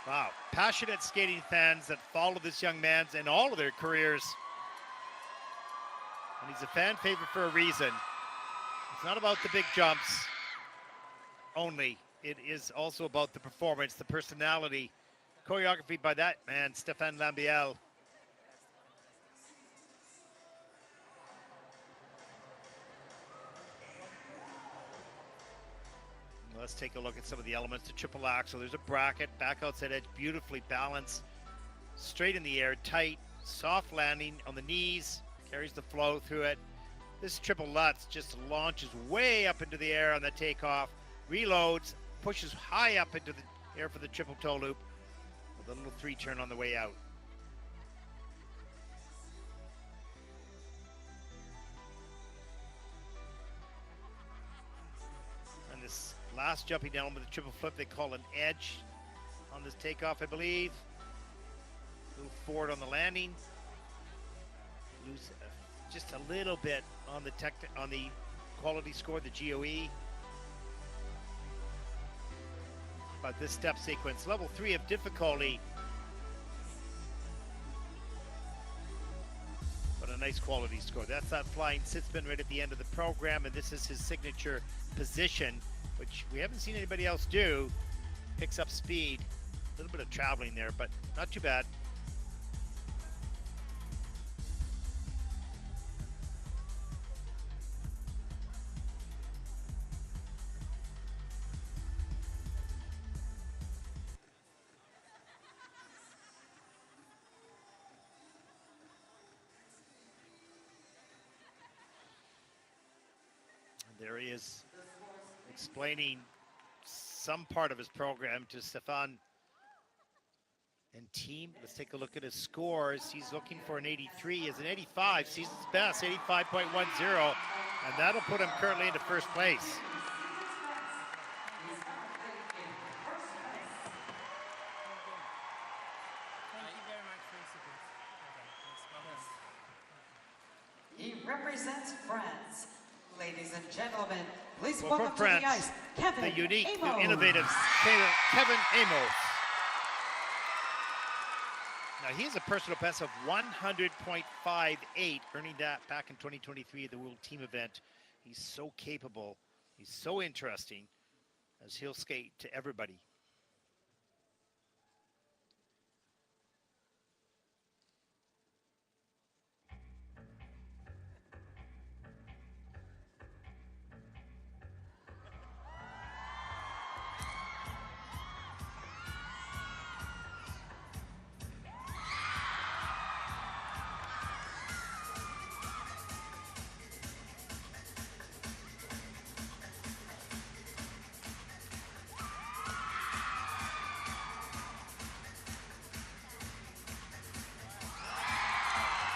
Wow, passionate skating fans that follow this young man's and all of their careers. And he's a fan favorite for a reason. It's not about the big jumps only. It is also about the performance, the personality. Choreography by that man, Stéphane Lambiel. Let's take a look at some of the elements. The triple axel. There's a bracket, back outside edge, beautifully balanced, straight in the air, tight, soft landing on the knees, carries the flow through it. This triple Lutz just launches way up into the air on the takeoff, reloads, pushes high up into the air for the triple toe loop with a little 3-turn on the way out. And this last jumping down with the triple flip, they call an edge on this takeoff, I believe. Move forward on the landing. Lose just a little bit on the quality score, the GOE. But this step sequence, level 3 of difficulty. But a nice quality score. That's that flying sit spin right at the end of the program, and this is his signature position, which we haven't seen anybody else do. Picks up speed, a little bit of traveling there, but not too bad. There he is, explaining some part of his program to Stefan and team. Let's take a look at his scores. He's looking for an 83. He has an 85, season's best, 85.10, and that'll put him currently into first place. He represents France. Ladies and gentlemen, please Well, welcome from to France, the ice, Kevin the unique, Amos. the innovative Kevin Amos. Now he has a personal best of 100.58, earning that back in 2023 at the World Team event. He's so capable. He's so interesting as he'll skate to everybody.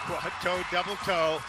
Quad toe, double toe.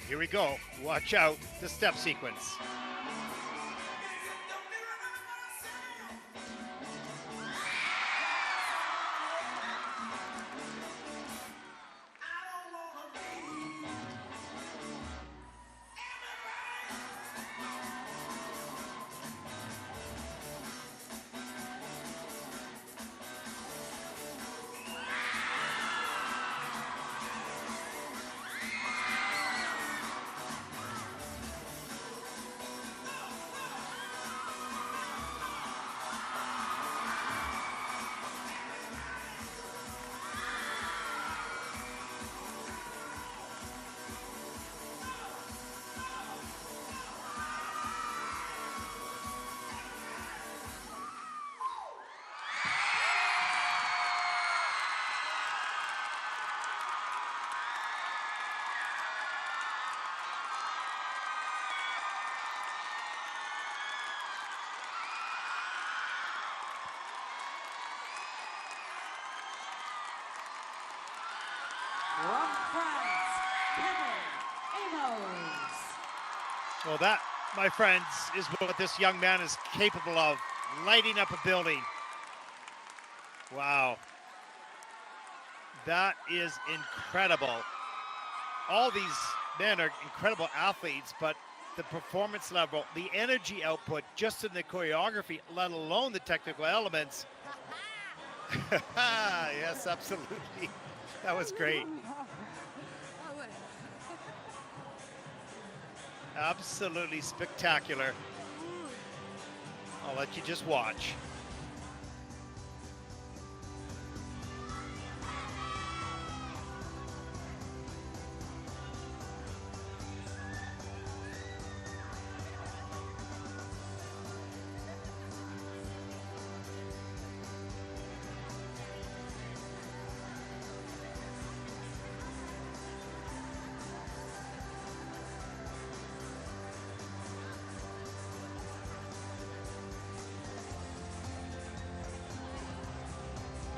Here we go. Watch out. The step sequence. From France, Kevin Amos. Well, that, my friends, is what this young man is capable of, lighting up a building. Wow. That is incredible. All these men are incredible athletes, but the performance level, the energy output, just in the choreography, let alone the technical elements. Yes, absolutely. That was great. Absolutely spectacular. I'll let you just watch.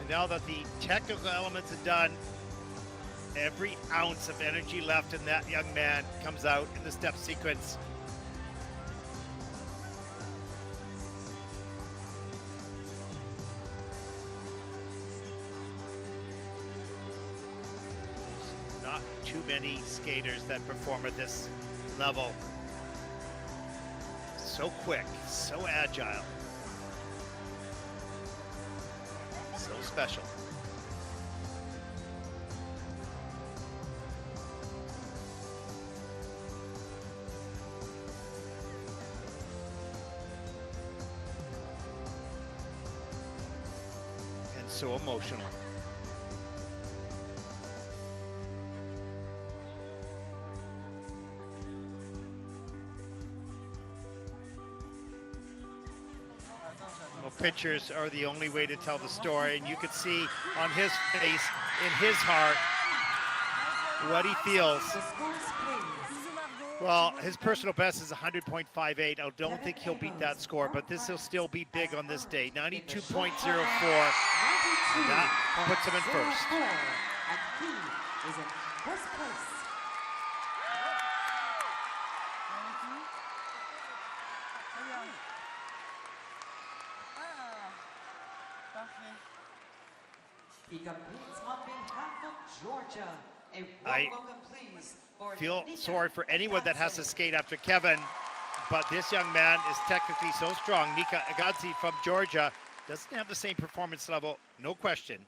Now that the technical elements are done, every ounce of energy left in that young man comes out in the step sequence. Not too many skaters that perform at this level. So quick, so agile. So special. And so emotional. Well, pictures are the only way to tell the story, and you could see on his face, in his heart, what he feels. The scores, please. Well, his personal best is 100.58. I don't think he'll beat that score, but this will still be big on this day. 92.04. That puts him in first. And he is in first place. He competes on behalf of Georgia. A I warm welcome, please, for Feel Nika sorry for anyone that has to Agatse. skate after Kevin, but this young man is technically so strong. Nika Agatse from Georgia doesn't have the same performance level, no question.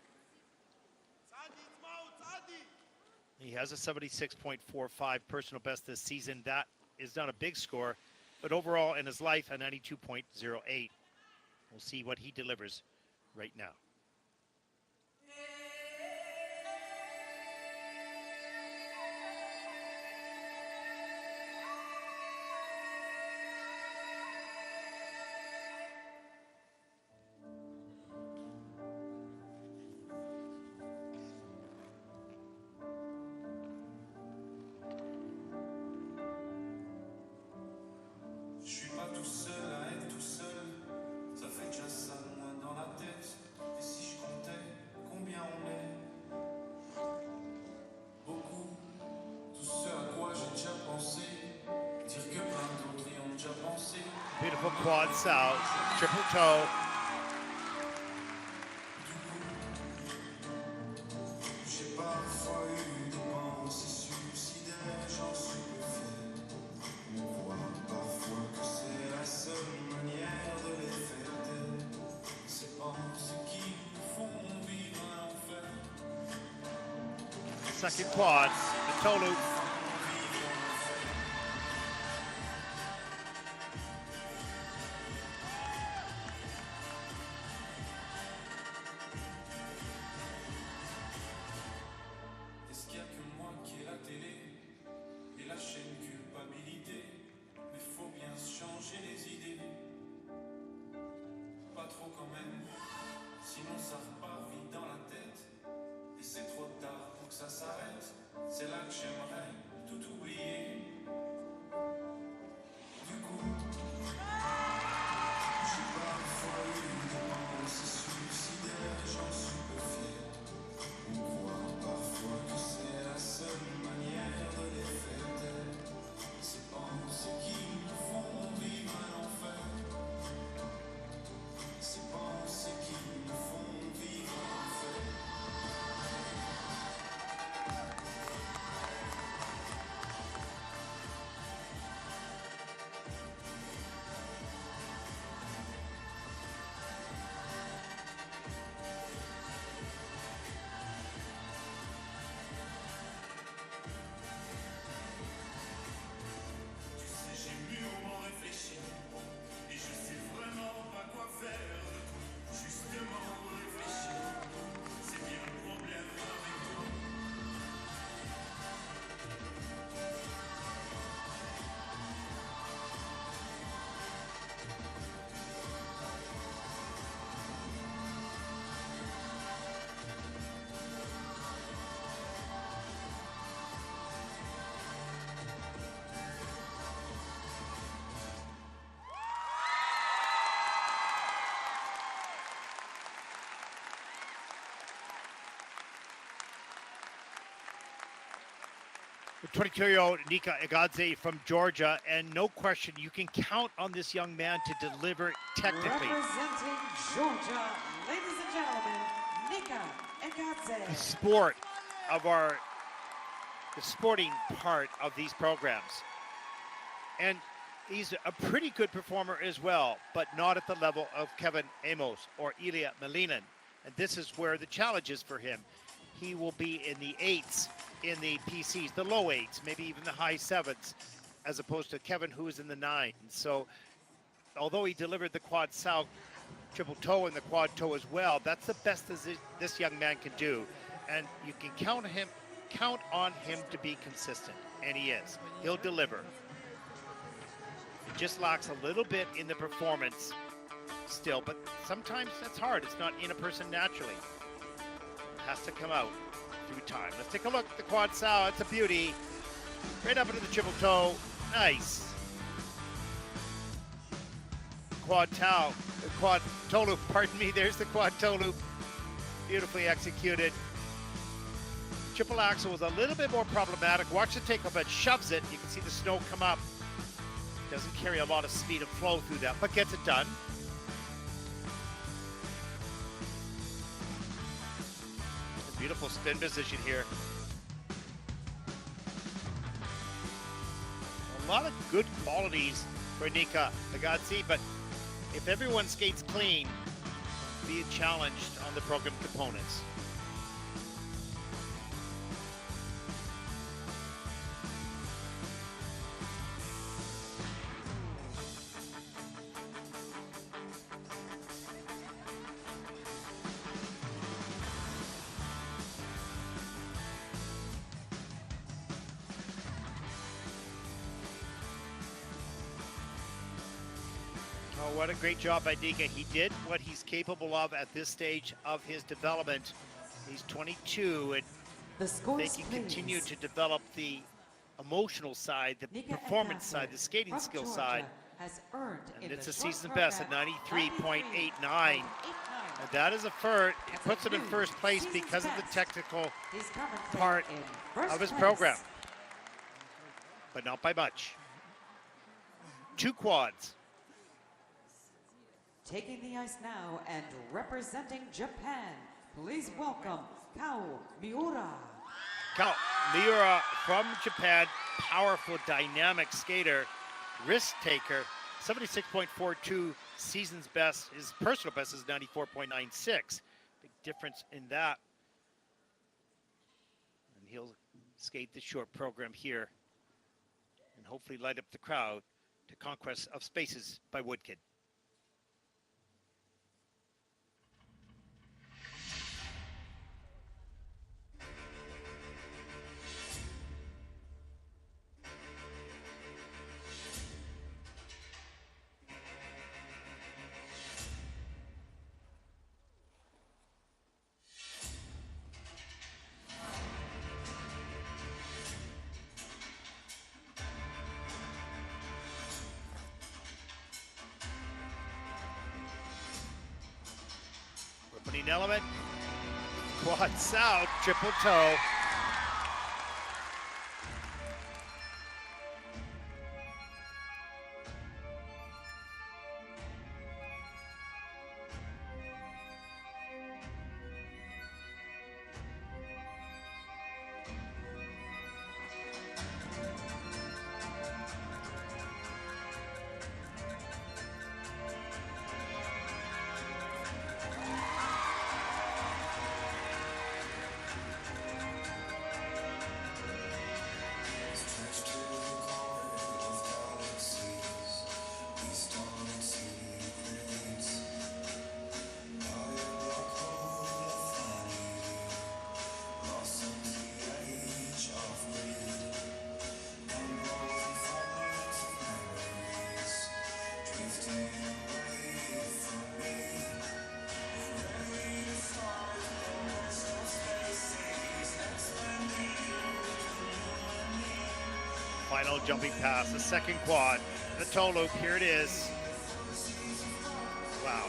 He has a 76.45 personal best this season. That is not a big score, but overall in his life, a 92.08. We'll see what he delivers right now. Je suis pas tout seul à être tout seul, ça fait déjà ça de moins dans la tête. Beautiful quad sow, triple toe. J'ai parfois eu des pensées suicidaires, j'en suis peu fier. On croit parfois que c'est la seule manière de les faire taire. Ces pensées qui nous font vivre un enfer. Second quad, the toe loop. Est-ce qu'il y a que moi qui ai la télé et la chaîne culpabilité? Mais faut bien se changer les idées. Pas trop quand même, sinon ça repart vite dans la tête. Et c'est trop tard pour que ça s'arrête. C'est là que j'aimerais tout oublier. Du coup, j'ai parfois eu des pensées suicidaires, j'en suis peu fier. On croit parfois que c'est la seule manière de les faire taire. Ces pensées qui nous font vivre un enfer. Ces pensées qui nous font vivre un enfer. Tu sais, j'ai mûrement réfléchi et je sais vraiment pas quoi faire de tout. Justement réfléchir, c'est bien le problème avec toi. The 22-year-old Nika Egadze from Georgia, and no question, you can count on this young man to deliver technically. Representing Georgia, ladies and gentlemen, Nika The Egadze. sport of the sporting part of these programs. And he's a pretty good performer as well, but not at the level of Kevin Amos or Ilya Malinin. And this is where the challenge is for him. He will be in the eights in the PCs, the low eights, maybe even the high sevens, as opposed to Kevin, who is in the nines. So although he delivered the quad sow, triple toe and the quad toe as well, that's the best this young man can do. And you can count on him to be consistent, and he is. He'll deliver. It just lacks a little bit in the performance still, but sometimes that's hard. It's not in a person naturally. It has to come out through time. Let's take a look at the quad sow. It's a beauty. Right up into the triple toe. Nice. Quad toe loop, pardon me. There's the quad toe loop. Beautifully executed. Triple axel was a little bit more problematic. Watch the takeoff, it shoves it. You can see the snow come up. Doesn't carry a lot of speed and flow through that, but gets it done. A beautiful spin position here. A lot of good qualities for Nika Egadze, but if everyone skates clean, be challenged on the program components. Oh, what a great job by Nika. He did what he's capable of at this stage of his development. He's 22, and The scores, they can continue please. to develop the emotional side, the Nika performance Egadze side, the skating from skill Georgia side. has earned And in it's the a short season best at program 93.89. And that is a first. It That's puts a him in new first place season's because of the best. technical He's currently part in first of his place. program, but not by much. Two quads. Taking the ice now and representing Japan, please welcome Kao Miura. Kao Miura from Japan, powerful, dynamic skater, risk taker, 76.42 season's best. His personal best is 94.96. Big difference in that. And he'll skate the short program here and hopefully light up the crowd to Conquest of Spaces by Woodkid. Opening element, quad south, triple toe. Final jumping pass, the second quad, the toe loop, here it is. Wow.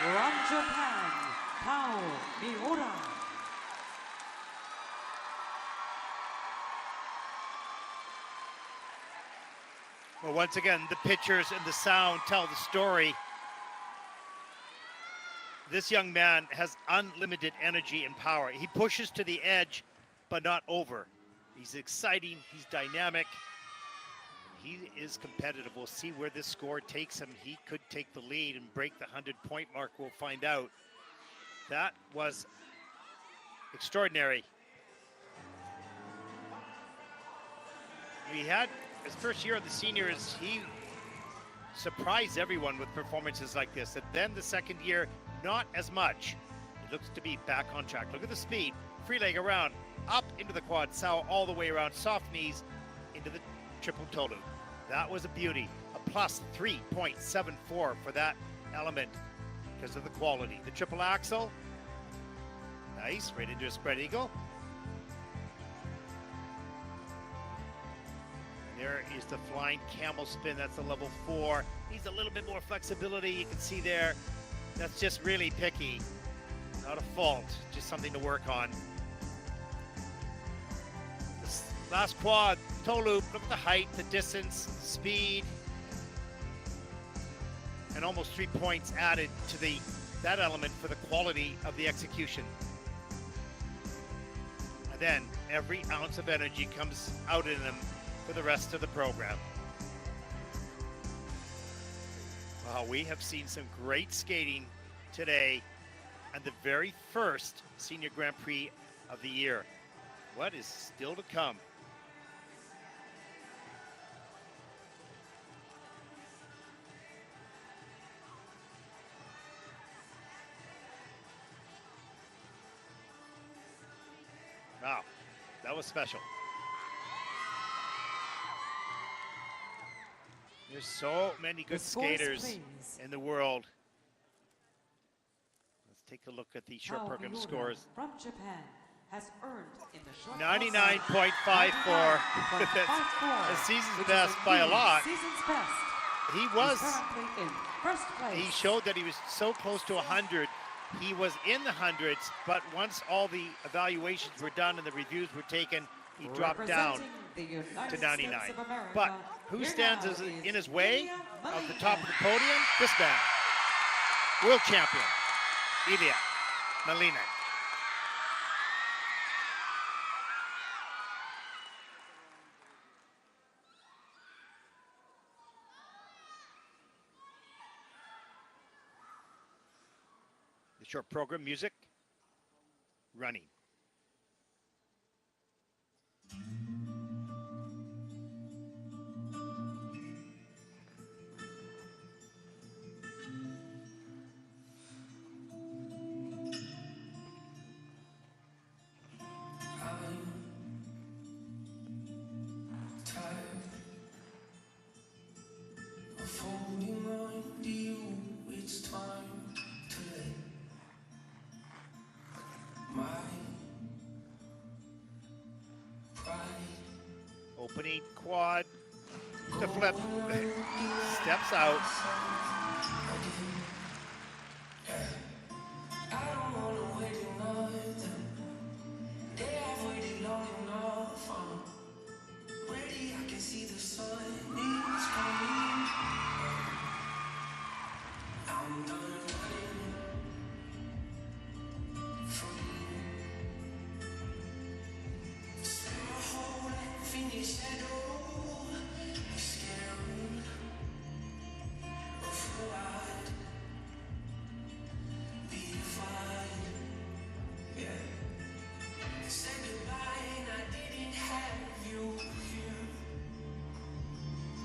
From Japan, Kao Miura. Well, once again, the pictures and the sound tell the story. This young man has unlimited energy and power. He pushes to the edge, but not over. He's exciting, he's dynamic. He is competitive. We'll see where this score takes him. He could take the lead and break the 100-point mark. We'll find out. That was extraordinary. He had his first year of the seniors. He surprised everyone with performances like this. And then the second year, not as much. It looks to be back on track. Look at the speed. Free leg around, up into the quad, sow all the way around, soft knees into the triple toe loop. That was a beauty. A plus 3.74 for that element because of the quality. The triple axel, nice, right into a spread eagle. There is the flying camel spin, that's the level 4. Needs a little bit more flexibility, you can see there. That's just really picky. Not a fault, just something to work on. Last quad, toe loop. Look at the height, the distance, speed, and almost 3 points added to that element for the quality of the execution. And then every ounce of energy comes out in them for the rest of the program. Wow, we have seen some great skating today and the very first Senior Grand Prix of the year. What is still to come? Wow, that was special. There's so many good The scores, skaters please. in the world. Let's take a look at the short Kao program Miura scores. from Japan has earned in the short 99.54. a A season's best by a lot. Season's best. He was, He's currently in first place. he showed that he was so close to 100. He was in the hundreds, but once all the evaluations were done and the reviews were taken, he dropped down Representing the United to 99. States of America, But who here stands now in is his way Ilya of the Malinin. top of the podium? This man, world champion, Ilya Malinin. The short program music running. Holding on to you, it's time to let my pride Opening quad to flip. Steps out. I don't wanna wait another. They have waited long enough. I'm ready, I can see the sun is coming. I'm done running from you. Spend my whole life finish that door. Scared of who I'd be if I, yeah. Said goodbye and I didn't have you here.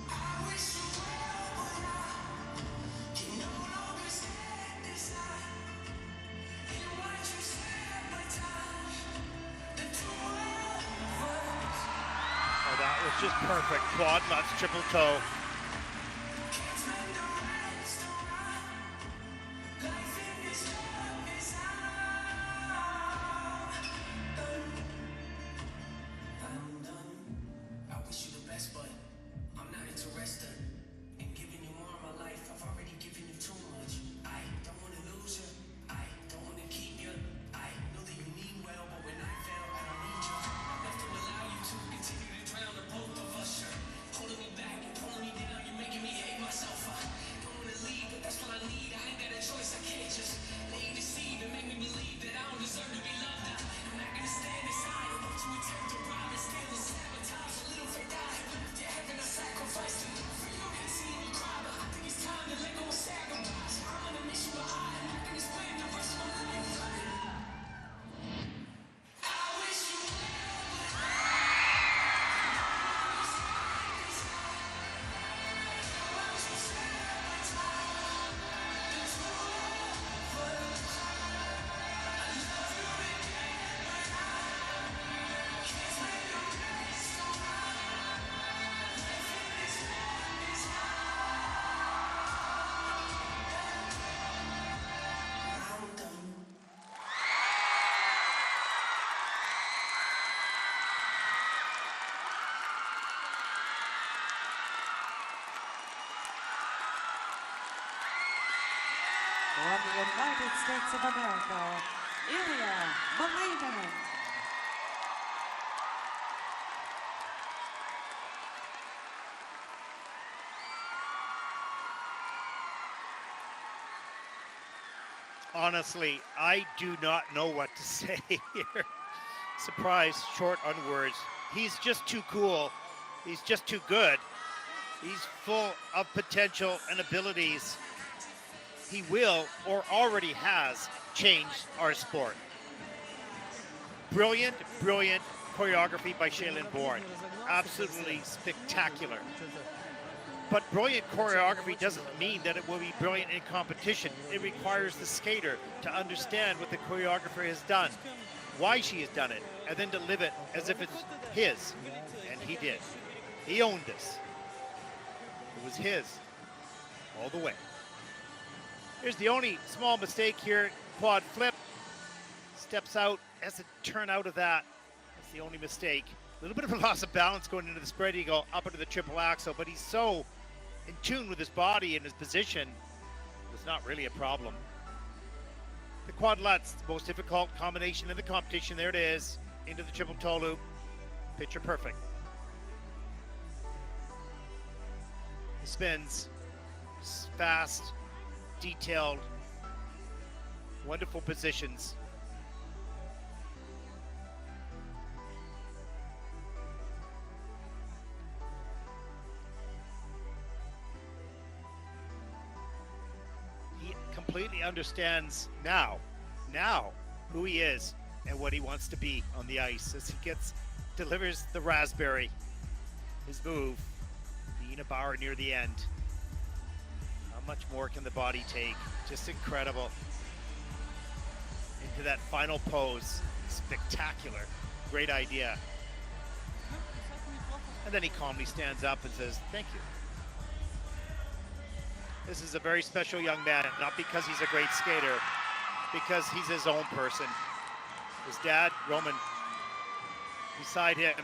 I wish you well, but I can no longer stand this night. And what you sabotage the two of us. Oh, that was just perfect. Quad nuts, triple toe. Can't spend the rest of my life in this love is I'm done. I wish you the best, but I'm not interested in giving you more of my life. I've already given you too much. I don't want to lose you. I don't want to keep you. I know that you mean well, but when I fail, I don't need you. Enough to allow you to continue to drown the both of us. You're holding me back and pulling me down. You're making me hate myself. I don't want to leave, but that's what I need. I ain't got a choice. I can't just let you deceive and make me believe that I don't deserve to be loved. I'm not gonna stand aside and watch you attempt to rob and steal and sabotage a little faith I have left. You having a sacrifice to do for you. Can see me cry, but I think it's time to let go and sacrifice. I'm gonna miss you, but I'm not gonna spend the rest of my life. I wish you From the United States of America, Ilya Malinin. Honestly, I do not know what to say here. Surprised, short on words. He's just too cool. He's just too good. He's full of potential and abilities. He will, or already has, changed our sport. Brilliant, brilliant choreography by Shaylin Bourne. Absolutely spectacular. But brilliant choreography doesn't mean that it will be brilliant in competition. It requires the skater to understand what the choreographer has done, why she has done it, and then to live it as if it's his. And he did. He owned this. It was his all the way. Here's the only small mistake here. Quad flip. Steps out, has a turn out of that. That's the only mistake. A little bit of a loss of balance going into the spread eagle up into the triple axel, but he's so in tune with his body and his position, it was not really a problem. The quad lutz, the most difficult combination in the competition. There it is, into the triple toe loop. Picture perfect. He spins, fast, detailed, wonderful positions. Completely understands now who he is and what he wants to be on the ice as he delivers the raspberry. His move, the Ina Bauer near the end. How much more can the body take? Just incredible. Into that final pose, spectacular, great idea. And then he calmly stands up and says, "Thank you." This is a very special young man, not because he's a great skater, because he's his own person. His dad, Roman, beside him,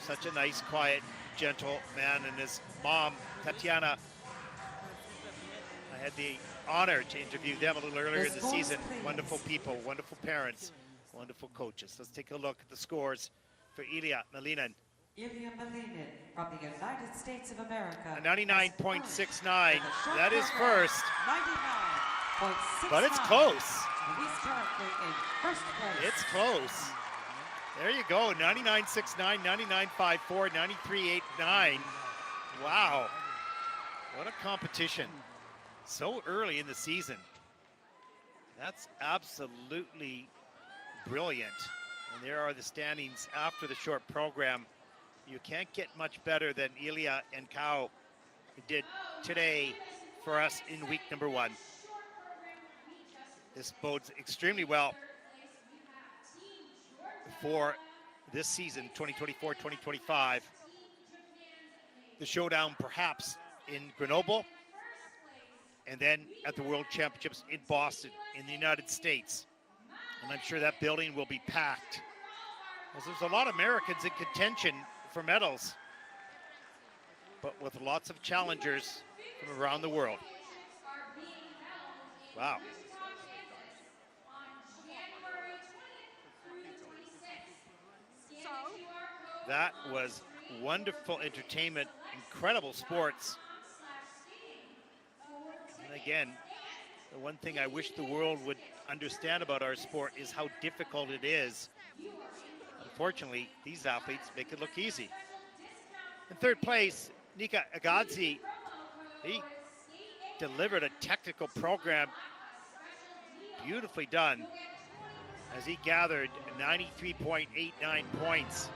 such a nice, quiet, gentle man, and his mom, Tatiana. I had the honor to interview them a little earlier in the season. Wonderful people, wonderful parents, wonderful coaches. Let's take a look at the scores for Ilya Malinin. Ilya Malinin from the United States of America. A 99.69. That is first. 99.69. But it's close. He's currently in first place. It's close. There you go. 99.69, 99.54, 93.89. Wow. What a competition. So early in the season. That's absolutely brilliant. And there are the standings after the short program. You can't get much better than Ilya and Kao did today for us in week number 1. This bodes extremely well for this season, 2024-2025. The showdown perhaps in Grenoble, and then at the World Championships in Boston in the United States. And I'm sure that building will be packed, because there's a lot of Americans in contention for medals, but with lots of challengers from around the world. Wow. That was wonderful entertainment, incredible sports. And again, the one thing I wish the world would understand about our sport is how difficult it is. Unfortunately, these athletes make it look easy. In third place, Nika Agadzi. He delivered a technical program, beautifully done, as he gathered 93.89 points,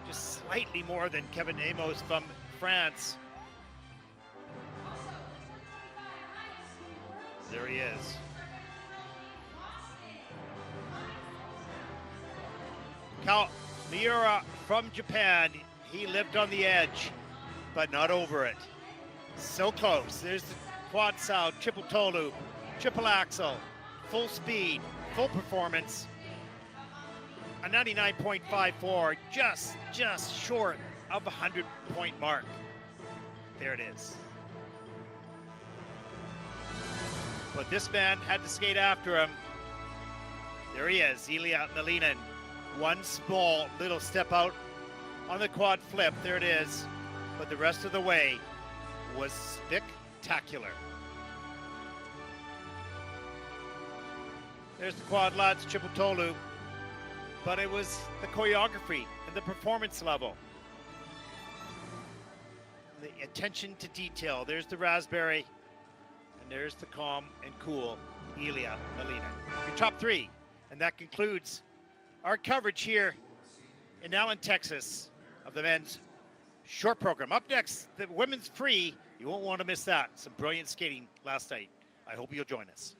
just slightly more than Kevin Amos from France. There he is. Kao Miura from Japan, he lived on the edge, but not over it. So close. There's the quad sound, triple toe loop, triple axel, full speed, full performance. A 99.54, just short of a 100-point mark. There it is. But this man had to skate after him. There he is, Ilya Malinin. One small little step out on the quad flip. There it is. But the rest of the way was spectacular. There's the quad lads, triple toe loop. But it was the choreography and the performance level. The attention to detail. There's the raspberry. And there's the calm and cool Elia Molina. Your top three. And that concludes our coverage here in Allen, Texas of the men's short program. Up next, the women's free. You won't want to miss that. Some brilliant skating last night. I hope you'll join us.